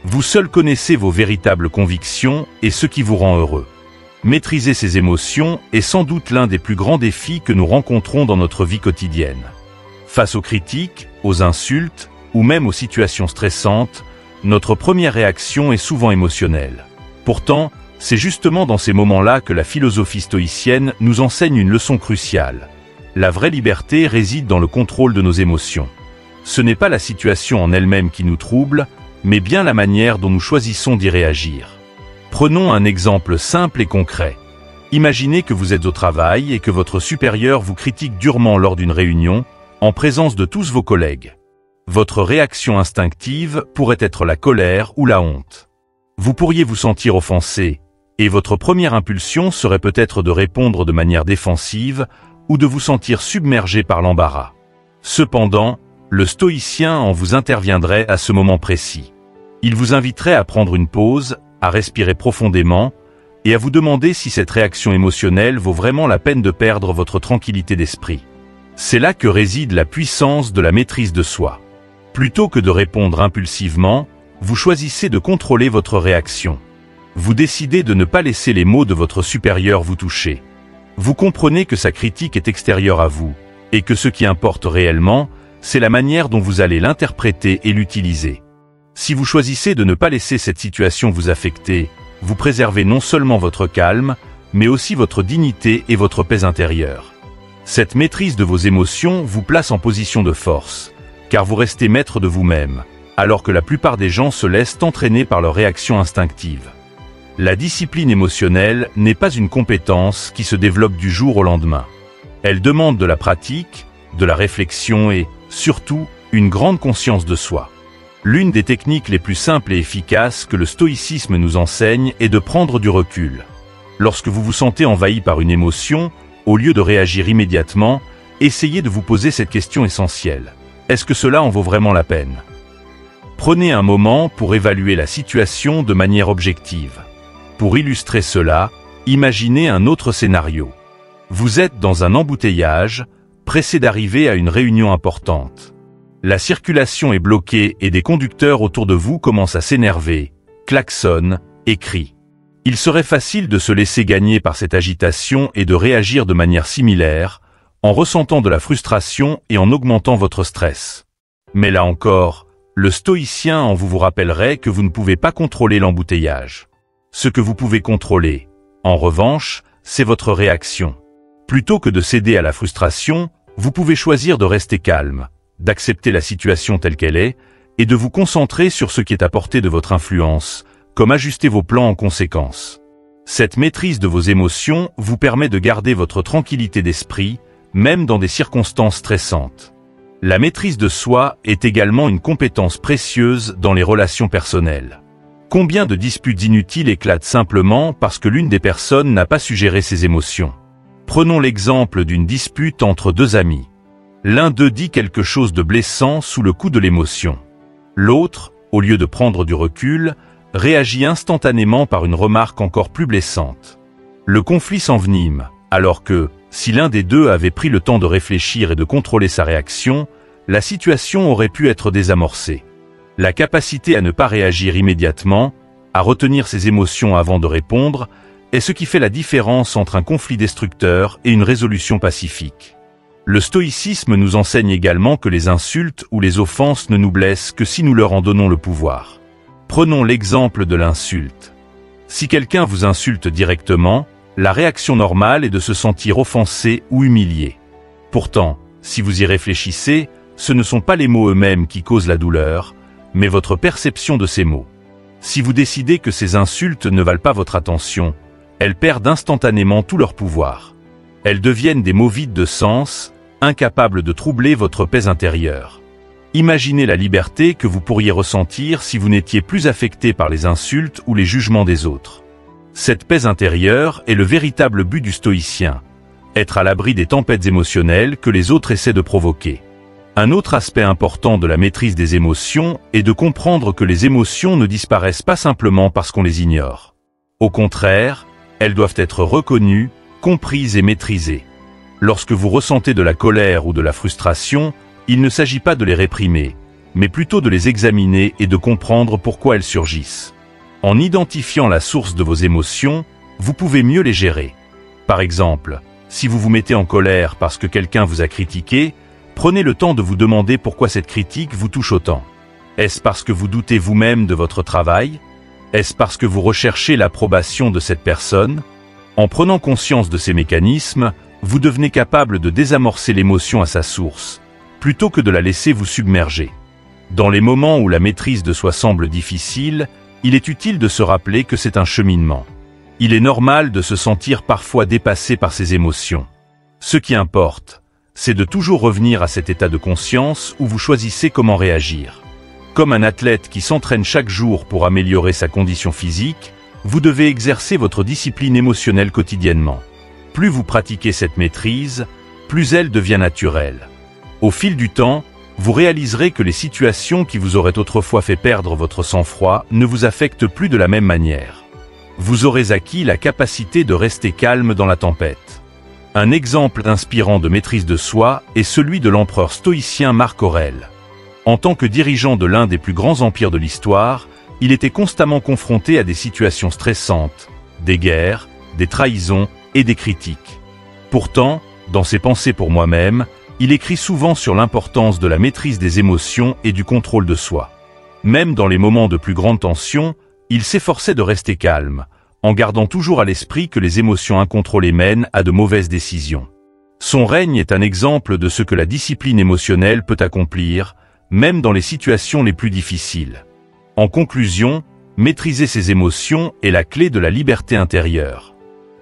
Vous seul connaissez vos véritables convictions et ce qui vous rend heureux. Maîtriser ces émotions est sans doute l'un des plus grands défis que nous rencontrons dans notre vie quotidienne. Face aux critiques, aux insultes ou même aux situations stressantes, notre première réaction est souvent émotionnelle. Pourtant, c'est justement dans ces moments-là que la philosophie stoïcienne nous enseigne une leçon cruciale. La vraie liberté réside dans le contrôle de nos émotions. Ce n'est pas la situation en elle-même qui nous trouble, mais bien la manière dont nous choisissons d'y réagir. Prenons un exemple simple et concret. Imaginez que vous êtes au travail et que votre supérieur vous critique durement lors d'une réunion, en présence de tous vos collègues. Votre réaction instinctive pourrait être la colère ou la honte. Vous pourriez vous sentir offensé, et votre première impulsion serait peut-être de répondre de manière défensive ou de vous sentir submergé par l'embarras. Cependant, le stoïcien en vous interviendrait à ce moment précis. Il vous inviterait à prendre une pause, à respirer profondément et à vous demander si cette réaction émotionnelle vaut vraiment la peine de perdre votre tranquillité d'esprit. C'est là que réside la puissance de la maîtrise de soi. Plutôt que de répondre impulsivement, vous choisissez de contrôler votre réaction. Vous décidez de ne pas laisser les mots de votre supérieur vous toucher. Vous comprenez que sa critique est extérieure à vous, et que ce qui importe réellement, c'est la manière dont vous allez l'interpréter et l'utiliser. Si vous choisissez de ne pas laisser cette situation vous affecter, vous préservez non seulement votre calme, mais aussi votre dignité et votre paix intérieure. Cette maîtrise de vos émotions vous place en position de force, car vous restez maître de vous-même, alors que la plupart des gens se laissent entraîner par leurs réactions instinctives. La discipline émotionnelle n'est pas une compétence qui se développe du jour au lendemain. Elle demande de la pratique, de la réflexion et, surtout, une grande conscience de soi. L'une des techniques les plus simples et efficaces que le stoïcisme nous enseigne est de prendre du recul. Lorsque vous vous sentez envahi par une émotion, au lieu de réagir immédiatement, essayez de vous poser cette question essentielle. Est-ce que cela en vaut vraiment la peine? Prenez un moment pour évaluer la situation de manière objective. Pour illustrer cela, imaginez un autre scénario. Vous êtes dans un embouteillage, pressé d'arriver à une réunion importante. La circulation est bloquée et des conducteurs autour de vous commencent à s'énerver, klaxonnent et crient. Il serait facile de se laisser gagner par cette agitation et de réagir de manière similaire, en ressentant de la frustration et en augmentant votre stress. Mais là encore, le stoïcien en vous rappellerait que vous ne pouvez pas contrôler l'embouteillage. Ce que vous pouvez contrôler, en revanche, c'est votre réaction. Plutôt que de céder à la frustration, vous pouvez choisir de rester calme, d'accepter la situation telle qu'elle est, et de vous concentrer sur ce qui est à portée de votre influence, comme ajuster vos plans en conséquence. Cette maîtrise de vos émotions vous permet de garder votre tranquillité d'esprit, même dans des circonstances stressantes. La maîtrise de soi est également une compétence précieuse dans les relations personnelles. Combien de disputes inutiles éclatent simplement parce que l'une des personnes n'a pas su gérer ses émotions? Prenons l'exemple d'une dispute entre deux amis. L'un d'eux dit quelque chose de blessant sous le coup de l'émotion. L'autre, au lieu de prendre du recul, réagit instantanément par une remarque encore plus blessante. Le conflit s'envenime, alors que, si l'un des deux avait pris le temps de réfléchir et de contrôler sa réaction, la situation aurait pu être désamorcée. La capacité à ne pas réagir immédiatement, à retenir ses émotions avant de répondre, est ce qui fait la différence entre un conflit destructeur et une résolution pacifique. Le stoïcisme nous enseigne également que les insultes ou les offenses ne nous blessent que si nous leur en donnons le pouvoir. Prenons l'exemple de l'insulte. Si quelqu'un vous insulte directement, la réaction normale est de se sentir offensé ou humilié. Pourtant, si vous y réfléchissez, ce ne sont pas les mots eux-mêmes qui causent la douleur, mais votre perception de ces mots. Si vous décidez que ces insultes ne valent pas votre attention, elles perdent instantanément tout leur pouvoir. Elles deviennent des mots vides de sens, incapables de troubler votre paix intérieure. Imaginez la liberté que vous pourriez ressentir si vous n'étiez plus affecté par les insultes ou les jugements des autres. Cette paix intérieure est le véritable but du stoïcien, être à l'abri des tempêtes émotionnelles que les autres essaient de provoquer. Un autre aspect important de la maîtrise des émotions est de comprendre que les émotions ne disparaissent pas simplement parce qu'on les ignore. Au contraire, elles doivent être reconnues, comprises et maîtrisées. Lorsque vous ressentez de la colère ou de la frustration, il ne s'agit pas de les réprimer, mais plutôt de les examiner et de comprendre pourquoi elles surgissent. En identifiant la source de vos émotions, vous pouvez mieux les gérer. Par exemple, si vous vous mettez en colère parce que quelqu'un vous a critiqué, prenez le temps de vous demander pourquoi cette critique vous touche autant. Est-ce parce que vous doutez vous-même de votre travail? Est-ce parce que vous recherchez l'approbation de cette personne? En prenant conscience de ces mécanismes, vous devenez capable de désamorcer l'émotion à sa source, plutôt que de la laisser vous submerger. Dans les moments où la maîtrise de soi semble difficile, il est utile de se rappeler que c'est un cheminement. Il est normal de se sentir parfois dépassé par ses émotions. Ce qui importe, c'est de toujours revenir à cet état de conscience où vous choisissez comment réagir. Comme un athlète qui s'entraîne chaque jour pour améliorer sa condition physique, vous devez exercer votre discipline émotionnelle quotidiennement. Plus vous pratiquez cette maîtrise, plus elle devient naturelle. Au fil du temps, vous réaliserez que les situations qui vous auraient autrefois fait perdre votre sang-froid ne vous affectent plus de la même manière. Vous aurez acquis la capacité de rester calme dans la tempête. Un exemple inspirant de maîtrise de soi est celui de l'empereur stoïcien Marc Aurèle. En tant que dirigeant de l'un des plus grands empires de l'histoire, il était constamment confronté à des situations stressantes, des guerres, des trahisons et des critiques. Pourtant, dans ses pensées pour moi-même, il écrit souvent sur l'importance de la maîtrise des émotions et du contrôle de soi. Même dans les moments de plus grande tension, il s'efforçait de rester calme, en gardant toujours à l'esprit que les émotions incontrôlées mènent à de mauvaises décisions. Son règne est un exemple de ce que la discipline émotionnelle peut accomplir, même dans les situations les plus difficiles. En conclusion, maîtriser ses émotions est la clé de la liberté intérieure.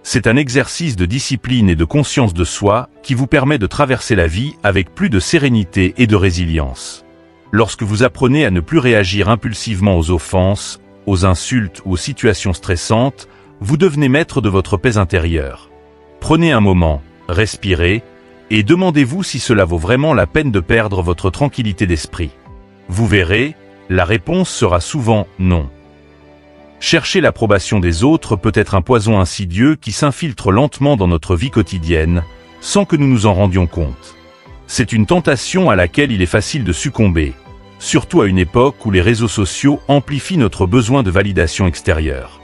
C'est un exercice de discipline et de conscience de soi qui vous permet de traverser la vie avec plus de sérénité et de résilience. Lorsque vous apprenez à ne plus réagir impulsivement aux offenses, aux insultes ou aux situations stressantes, vous devenez maître de votre paix intérieure. Prenez un moment, respirez, et demandez-vous si cela vaut vraiment la peine de perdre votre tranquillité d'esprit. Vous verrez, la réponse sera souvent non. Chercher l'approbation des autres peut être un poison insidieux qui s'infiltre lentement dans notre vie quotidienne, sans que nous nous en rendions compte. C'est une tentation à laquelle il est facile de succomber, surtout à une époque où les réseaux sociaux amplifient notre besoin de validation extérieure.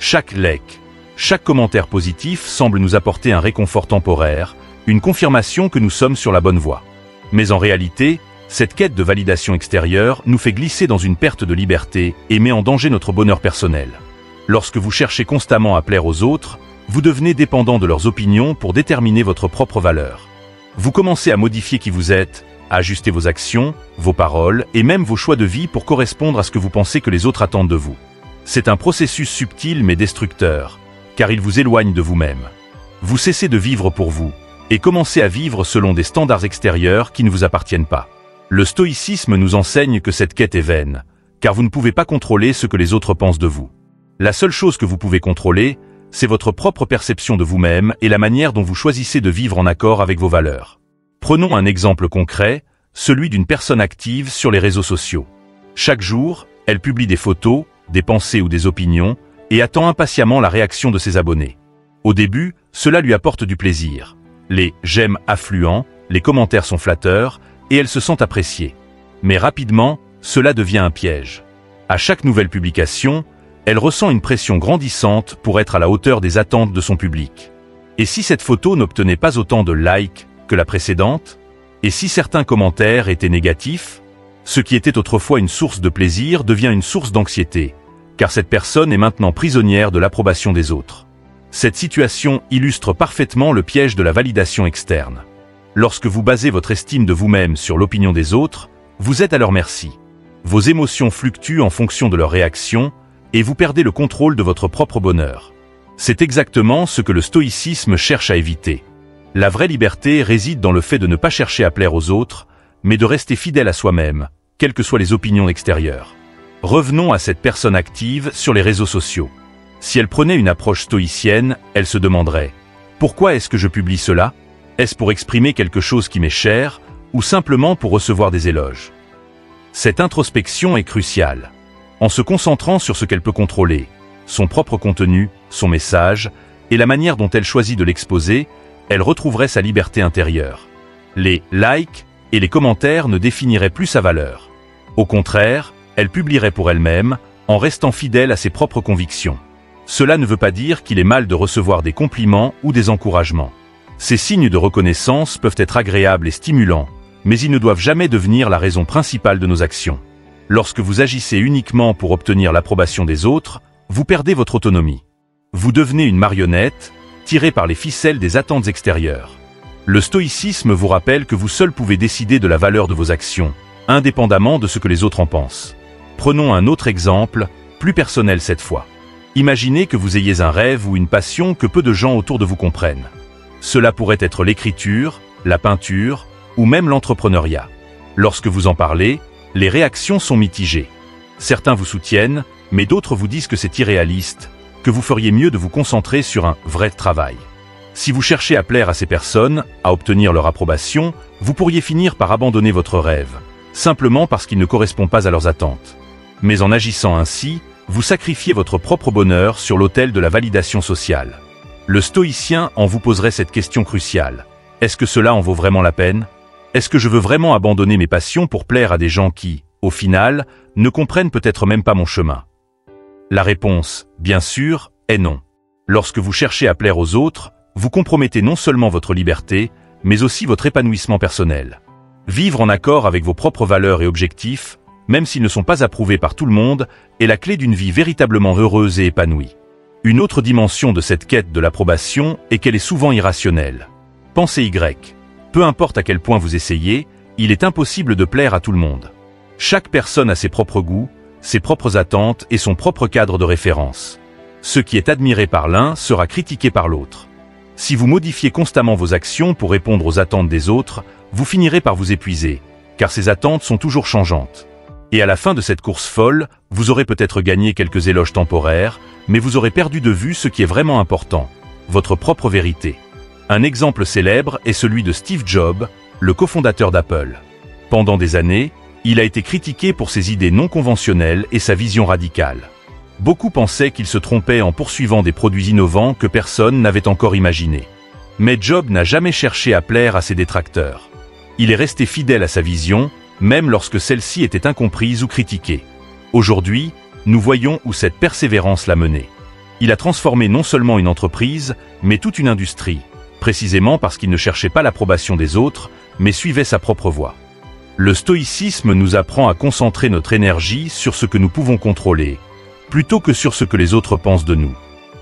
Chaque like, chaque commentaire positif semble nous apporter un réconfort temporaire, une confirmation que nous sommes sur la bonne voie. Mais en réalité, cette quête de validation extérieure nous fait glisser dans une perte de liberté et met en danger notre bonheur personnel. Lorsque vous cherchez constamment à plaire aux autres, vous devenez dépendant de leurs opinions pour déterminer votre propre valeur. Vous commencez à modifier qui vous êtes, à ajuster vos actions, vos paroles et même vos choix de vie pour correspondre à ce que vous pensez que les autres attendent de vous. C'est un processus subtil mais destructeur, car il vous éloigne de vous-même. Vous cessez de vivre pour vous, et commencez à vivre selon des standards extérieurs qui ne vous appartiennent pas. Le stoïcisme nous enseigne que cette quête est vaine, car vous ne pouvez pas contrôler ce que les autres pensent de vous. La seule chose que vous pouvez contrôler, c'est votre propre perception de vous-même et la manière dont vous choisissez de vivre en accord avec vos valeurs. Prenons un exemple concret, celui d'une personne active sur les réseaux sociaux. Chaque jour, elle publie des photos, des pensées ou des opinions, et attend impatiemment la réaction de ses abonnés. Au début, cela lui apporte du plaisir. Les « j'aime » affluent, les commentaires sont flatteurs, et elle se sent appréciée. Mais rapidement, cela devient un piège. À chaque nouvelle publication, elle ressent une pression grandissante pour être à la hauteur des attentes de son public. Et si cette photo n'obtenait pas autant de likes que la précédente? Et si certains commentaires étaient négatifs? Ce qui était autrefois une source de plaisir devient une source d'anxiété, car cette personne est maintenant prisonnière de l'approbation des autres. Cette situation illustre parfaitement le piège de la validation externe. Lorsque vous basez votre estime de vous-même sur l'opinion des autres, vous êtes à leur merci. Vos émotions fluctuent en fonction de leurs réactions, et vous perdez le contrôle de votre propre bonheur. C'est exactement ce que le stoïcisme cherche à éviter. La vraie liberté réside dans le fait de ne pas chercher à plaire aux autres, mais de rester fidèle à soi-même, quelles que soient les opinions extérieures. Revenons à cette personne active sur les réseaux sociaux. Si elle prenait une approche stoïcienne, elle se demanderait « Pourquoi est-ce que je publie cela? Est-ce pour exprimer quelque chose qui m'est cher, ou simplement pour recevoir des éloges ?» Cette introspection est cruciale. En se concentrant sur ce qu'elle peut contrôler, son propre contenu, son message, et la manière dont elle choisit de l'exposer, elle retrouverait sa liberté intérieure. Les likes et les commentaires ne définiraient plus sa valeur. Au contraire, elle publierait pour elle-même, en restant fidèle à ses propres convictions. Cela ne veut pas dire qu'il est mal de recevoir des compliments ou des encouragements. Ces signes de reconnaissance peuvent être agréables et stimulants, mais ils ne doivent jamais devenir la raison principale de nos actions. Lorsque vous agissez uniquement pour obtenir l'approbation des autres, vous perdez votre autonomie. Vous devenez une marionnette, tirée par les ficelles des attentes extérieures. Le stoïcisme vous rappelle que vous seul pouvez décider de la valeur de vos actions, indépendamment de ce que les autres en pensent. Prenons un autre exemple, plus personnel cette fois. Imaginez que vous ayez un rêve ou une passion que peu de gens autour de vous comprennent. Cela pourrait être l'écriture, la peinture, ou même l'entrepreneuriat. Lorsque vous en parlez, les réactions sont mitigées. Certains vous soutiennent, mais d'autres vous disent que c'est irréaliste, que vous feriez mieux de vous concentrer sur un vrai travail. Si vous cherchez à plaire à ces personnes, à obtenir leur approbation, vous pourriez finir par abandonner votre rêve, simplement parce qu'il ne correspond pas à leurs attentes. Mais en agissant ainsi, vous sacrifiez votre propre bonheur sur l'autel de la validation sociale. Le stoïcien en vous poserait cette question cruciale. Est-ce que cela en vaut vraiment la peine? Est-ce que je veux vraiment abandonner mes passions pour plaire à des gens qui, au final, ne comprennent peut-être même pas mon chemin? La réponse, bien sûr, est non. Lorsque vous cherchez à plaire aux autres, vous compromettez non seulement votre liberté, mais aussi votre épanouissement personnel. Vivre en accord avec vos propres valeurs et objectifs, même s'ils ne sont pas approuvés par tout le monde, est la clé d'une vie véritablement heureuse et épanouie. Une autre dimension de cette quête de l'approbation est qu'elle est souvent irrationnelle. Pensez Y. Peu importe à quel point vous essayez, il est impossible de plaire à tout le monde. Chaque personne a ses propres goûts, ses propres attentes et son propre cadre de référence. Ce qui est admiré par l'un sera critiqué par l'autre. Si vous modifiez constamment vos actions pour répondre aux attentes des autres, vous finirez par vous épuiser, car ces attentes sont toujours changeantes. Et à la fin de cette course folle, vous aurez peut-être gagné quelques éloges temporaires, mais vous aurez perdu de vue ce qui est vraiment important, votre propre vérité. Un exemple célèbre est celui de Steve Jobs, le cofondateur d'Apple. Pendant des années, il a été critiqué pour ses idées non conventionnelles et sa vision radicale. Beaucoup pensaient qu'il se trompait en poursuivant des produits innovants que personne n'avait encore imaginés. Mais Jobs n'a jamais cherché à plaire à ses détracteurs. Il est resté fidèle à sa vision, même lorsque celle-ci était incomprise ou critiquée. Aujourd'hui, nous voyons où cette persévérance l'a mené. Il a transformé non seulement une entreprise, mais toute une industrie, précisément parce qu'il ne cherchait pas l'approbation des autres, mais suivait sa propre voie. Le stoïcisme nous apprend à concentrer notre énergie sur ce que nous pouvons contrôler, plutôt que sur ce que les autres pensent de nous.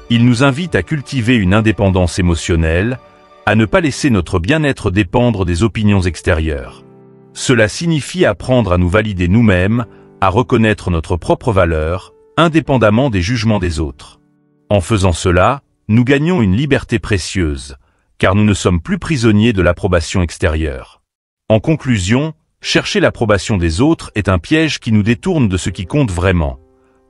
Il nous invite à cultiver une indépendance émotionnelle, à ne pas laisser notre bien-être dépendre des opinions extérieures. Cela signifie apprendre à nous valider nous-mêmes, à reconnaître notre propre valeur, indépendamment des jugements des autres. En faisant cela, nous gagnons une liberté précieuse, car nous ne sommes plus prisonniers de l'approbation extérieure. En conclusion, chercher l'approbation des autres est un piège qui nous détourne de ce qui compte vraiment,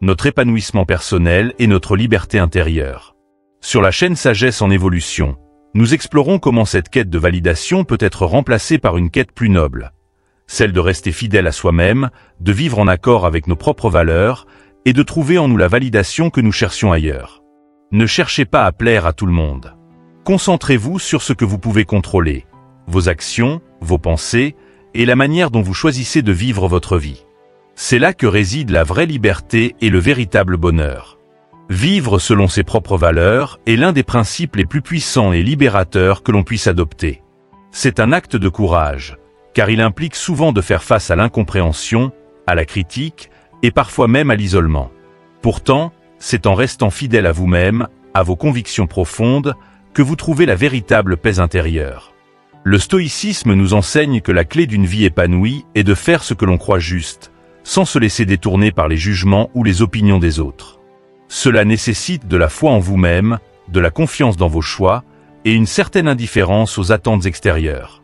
notre épanouissement personnel et notre liberté intérieure. Sur la chaîne Sagesse en évolution, nous explorons comment cette quête de validation peut être remplacée par une quête plus noble, celle de rester fidèle à soi-même, de vivre en accord avec nos propres valeurs et de trouver en nous la validation que nous cherchions ailleurs. Ne cherchez pas à plaire à tout le monde. Concentrez-vous sur ce que vous pouvez contrôler, vos actions, vos pensées et la manière dont vous choisissez de vivre votre vie. C'est là que réside la vraie liberté et le véritable bonheur. Vivre selon ses propres valeurs est l'un des principes les plus puissants et libérateurs que l'on puisse adopter. C'est un acte de courage, car il implique souvent de faire face à l'incompréhension, à la critique et parfois même à l'isolement. Pourtant, c'est en restant fidèle à vous-même, à vos convictions profondes, que vous trouvez la véritable paix intérieure. Le stoïcisme nous enseigne que la clé d'une vie épanouie est de faire ce que l'on croit juste, sans se laisser détourner par les jugements ou les opinions des autres. Cela nécessite de la foi en vous-même, de la confiance dans vos choix et une certaine indifférence aux attentes extérieures.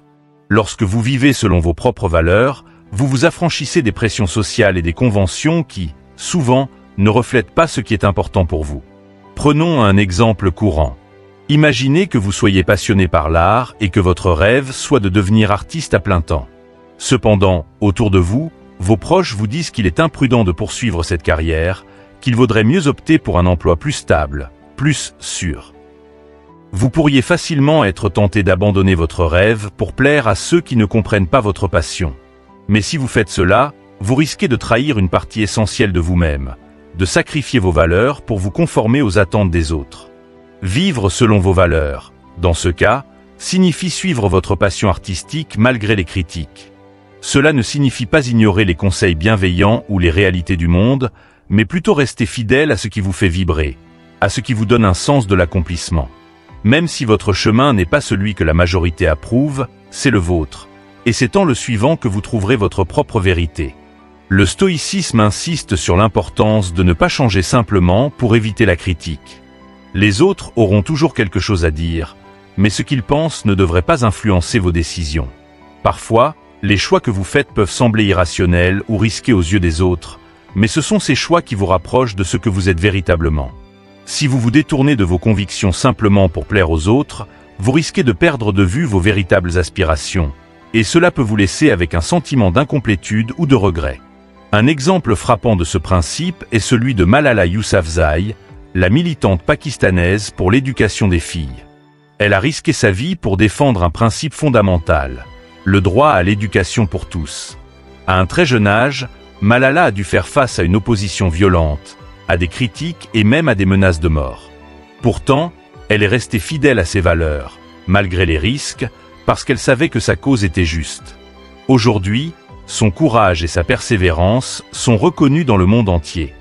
Lorsque vous vivez selon vos propres valeurs, vous vous affranchissez des pressions sociales et des conventions qui, souvent, ne reflètent pas ce qui est important pour vous. Prenons un exemple courant. Imaginez que vous soyez passionné par l'art et que votre rêve soit de devenir artiste à plein temps. Cependant, autour de vous, vos proches vous disent qu'il est imprudent de poursuivre cette carrière, qu'il vaudrait mieux opter pour un emploi plus stable, plus sûr. Vous pourriez facilement être tenté d'abandonner votre rêve pour plaire à ceux qui ne comprennent pas votre passion. Mais si vous faites cela, vous risquez de trahir une partie essentielle de vous-même, de sacrifier vos valeurs pour vous conformer aux attentes des autres. Vivre selon vos valeurs, dans ce cas, signifie suivre votre passion artistique malgré les critiques. Cela ne signifie pas ignorer les conseils bienveillants ou les réalités du monde, mais plutôt rester fidèle à ce qui vous fait vibrer, à ce qui vous donne un sens de l'accomplissement. Même si votre chemin n'est pas celui que la majorité approuve, c'est le vôtre, et c'est en le suivant que vous trouverez votre propre vérité. Le stoïcisme insiste sur l'importance de ne pas changer simplement pour éviter la critique. Les autres auront toujours quelque chose à dire, mais ce qu'ils pensent ne devrait pas influencer vos décisions. Parfois, les choix que vous faites peuvent sembler irrationnels ou risqués aux yeux des autres, mais ce sont ces choix qui vous rapprochent de ce que vous êtes véritablement. Si vous vous détournez de vos convictions simplement pour plaire aux autres, vous risquez de perdre de vue vos véritables aspirations, et cela peut vous laisser avec un sentiment d'incomplétude ou de regret. Un exemple frappant de ce principe est celui de Malala Yousafzai, la militante pakistanaise pour l'éducation des filles. Elle a risqué sa vie pour défendre un principe fondamental, le droit à l'éducation pour tous. À un très jeune âge, Malala a dû faire face à une opposition violente, à des critiques et même à des menaces de mort. Pourtant, elle est restée fidèle à ses valeurs, malgré les risques, parce qu'elle savait que sa cause était juste. Aujourd'hui, son courage et sa persévérance sont reconnus dans le monde entier.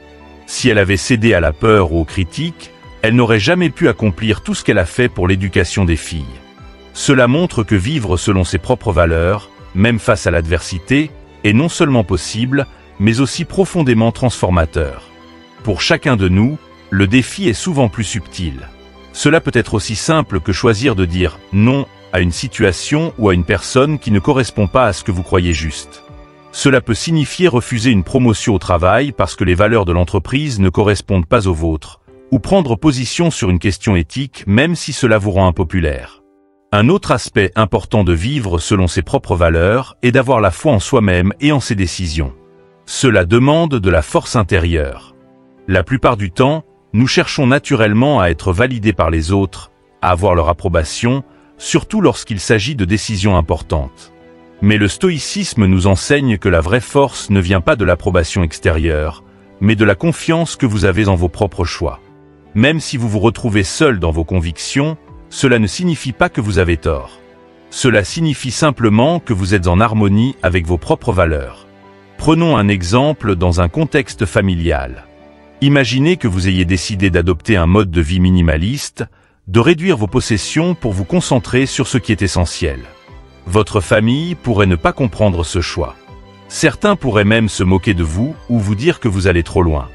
Si elle avait cédé à la peur ou aux critiques, elle n'aurait jamais pu accomplir tout ce qu'elle a fait pour l'éducation des filles. Cela montre que vivre selon ses propres valeurs, même face à l'adversité, est non seulement possible, mais aussi profondément transformateur. Pour chacun de nous, le défi est souvent plus subtil. Cela peut être aussi simple que choisir de dire non à une situation ou à une personne qui ne correspond pas à ce que vous croyez juste. Cela peut signifier refuser une promotion au travail parce que les valeurs de l'entreprise ne correspondent pas aux vôtres, ou prendre position sur une question éthique même si cela vous rend impopulaire. Un autre aspect important de vivre selon ses propres valeurs est d'avoir la foi en soi-même et en ses décisions. Cela demande de la force intérieure. La plupart du temps, nous cherchons naturellement à être validés par les autres, à avoir leur approbation, surtout lorsqu'il s'agit de décisions importantes. Mais le stoïcisme nous enseigne que la vraie force ne vient pas de l'approbation extérieure, mais de la confiance que vous avez en vos propres choix. Même si vous vous retrouvez seul dans vos convictions, cela ne signifie pas que vous avez tort. Cela signifie simplement que vous êtes en harmonie avec vos propres valeurs. Prenons un exemple dans un contexte familial. Imaginez que vous ayez décidé d'adopter un mode de vie minimaliste, de réduire vos possessions pour vous concentrer sur ce qui est essentiel. Votre famille pourrait ne pas comprendre ce choix. Certains pourraient même se moquer de vous ou vous dire que vous allez trop loin.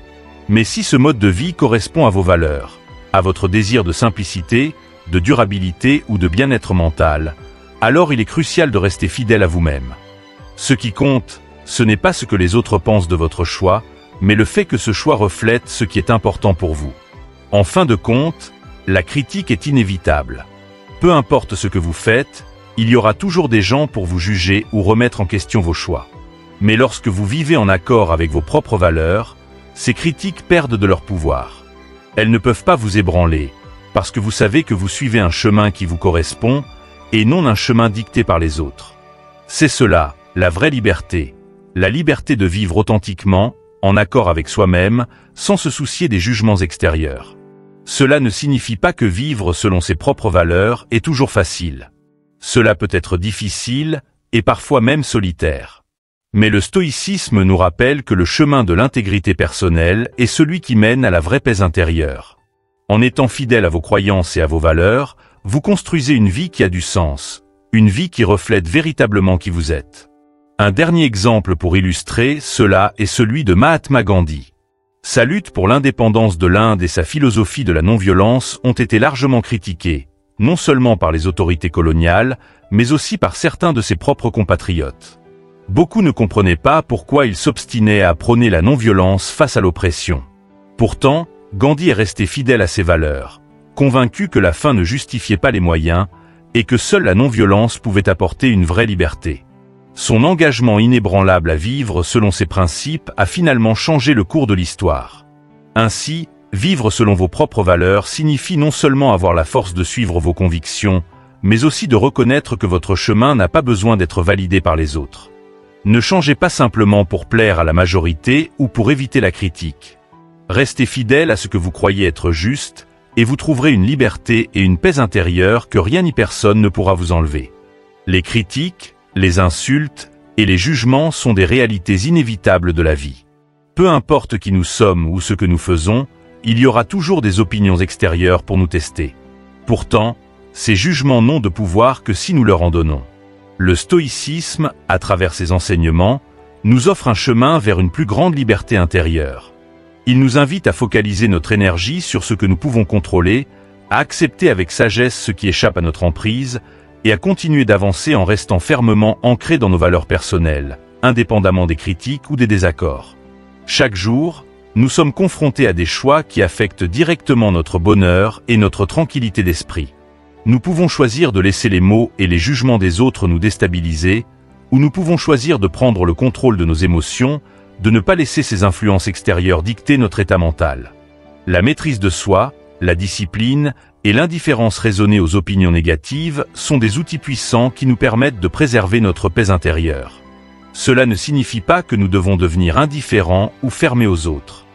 Mais si ce mode de vie correspond à vos valeurs, à votre désir de simplicité, de durabilité ou de bien-être mental, alors il est crucial de rester fidèle à vous-même. Ce qui compte, ce n'est pas ce que les autres pensent de votre choix, mais le fait que ce choix reflète ce qui est important pour vous. En fin de compte, la critique est inévitable. Peu importe ce que vous faites, il y aura toujours des gens pour vous juger ou remettre en question vos choix. Mais lorsque vous vivez en accord avec vos propres valeurs, ces critiques perdent de leur pouvoir. Elles ne peuvent pas vous ébranler, parce que vous savez que vous suivez un chemin qui vous correspond, et non un chemin dicté par les autres. C'est cela, la vraie liberté. La liberté de vivre authentiquement, en accord avec soi-même, sans se soucier des jugements extérieurs. Cela ne signifie pas que vivre selon ses propres valeurs est toujours facile. Cela peut être difficile, et parfois même solitaire. Mais le stoïcisme nous rappelle que le chemin de l'intégrité personnelle est celui qui mène à la vraie paix intérieure. En étant fidèle à vos croyances et à vos valeurs, vous construisez une vie qui a du sens, une vie qui reflète véritablement qui vous êtes. Un dernier exemple pour illustrer cela est celui de Mahatma Gandhi. Sa lutte pour l'indépendance de l'Inde et sa philosophie de la non-violence ont été largement critiquées, non seulement par les autorités coloniales, mais aussi par certains de ses propres compatriotes. Beaucoup ne comprenaient pas pourquoi il s'obstinait à prôner la non-violence face à l'oppression. Pourtant, Gandhi est resté fidèle à ses valeurs, convaincu que la fin ne justifiait pas les moyens et que seule la non-violence pouvait apporter une vraie liberté. Son engagement inébranlable à vivre selon ses principes a finalement changé le cours de l'histoire. Ainsi, vivre selon vos propres valeurs signifie non seulement avoir la force de suivre vos convictions, mais aussi de reconnaître que votre chemin n'a pas besoin d'être validé par les autres. Ne changez pas simplement pour plaire à la majorité ou pour éviter la critique. Restez fidèle à ce que vous croyez être juste, et vous trouverez une liberté et une paix intérieure que rien ni personne ne pourra vous enlever. Les critiques, les insultes et les jugements sont des réalités inévitables de la vie. Peu importe qui nous sommes ou ce que nous faisons, il y aura toujours des opinions extérieures pour nous tester. Pourtant, ces jugements n'ont de pouvoir que si nous leur en donnons. Le stoïcisme, à travers ses enseignements, nous offre un chemin vers une plus grande liberté intérieure. Il nous invite à focaliser notre énergie sur ce que nous pouvons contrôler, à accepter avec sagesse ce qui échappe à notre emprise, et à continuer d'avancer en restant fermement ancrés dans nos valeurs personnelles, indépendamment des critiques ou des désaccords. Chaque jour, nous sommes confrontés à des choix qui affectent directement notre bonheur et notre tranquillité d'esprit. Nous pouvons choisir de laisser les mots et les jugements des autres nous déstabiliser, ou nous pouvons choisir de prendre le contrôle de nos émotions, de ne pas laisser ces influences extérieures dicter notre état mental. La maîtrise de soi, la discipline et l'indifférence raisonnée aux opinions négatives sont des outils puissants qui nous permettent de préserver notre paix intérieure. Cela ne signifie pas que nous devons devenir indifférents ou fermés aux autres.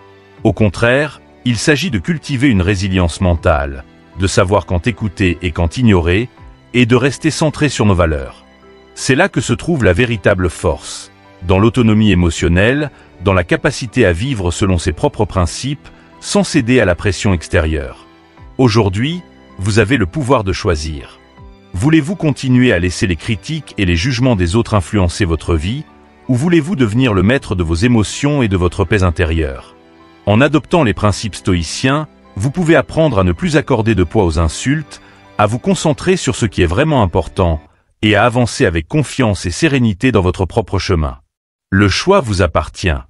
Au contraire, il s'agit de cultiver une résilience mentale, de savoir quand écouter et quand ignorer, et de rester centré sur nos valeurs. C'est là que se trouve la véritable force, dans l'autonomie émotionnelle, dans la capacité à vivre selon ses propres principes, sans céder à la pression extérieure. Aujourd'hui, vous avez le pouvoir de choisir. Voulez-vous continuer à laisser les critiques et les jugements des autres influencer votre vie, ou voulez-vous devenir le maître de vos émotions et de votre paix intérieure? En adoptant les principes stoïciens, vous pouvez apprendre à ne plus accorder de poids aux insultes, à vous concentrer sur ce qui est vraiment important, et à avancer avec confiance et sérénité dans votre propre chemin. Le choix vous appartient.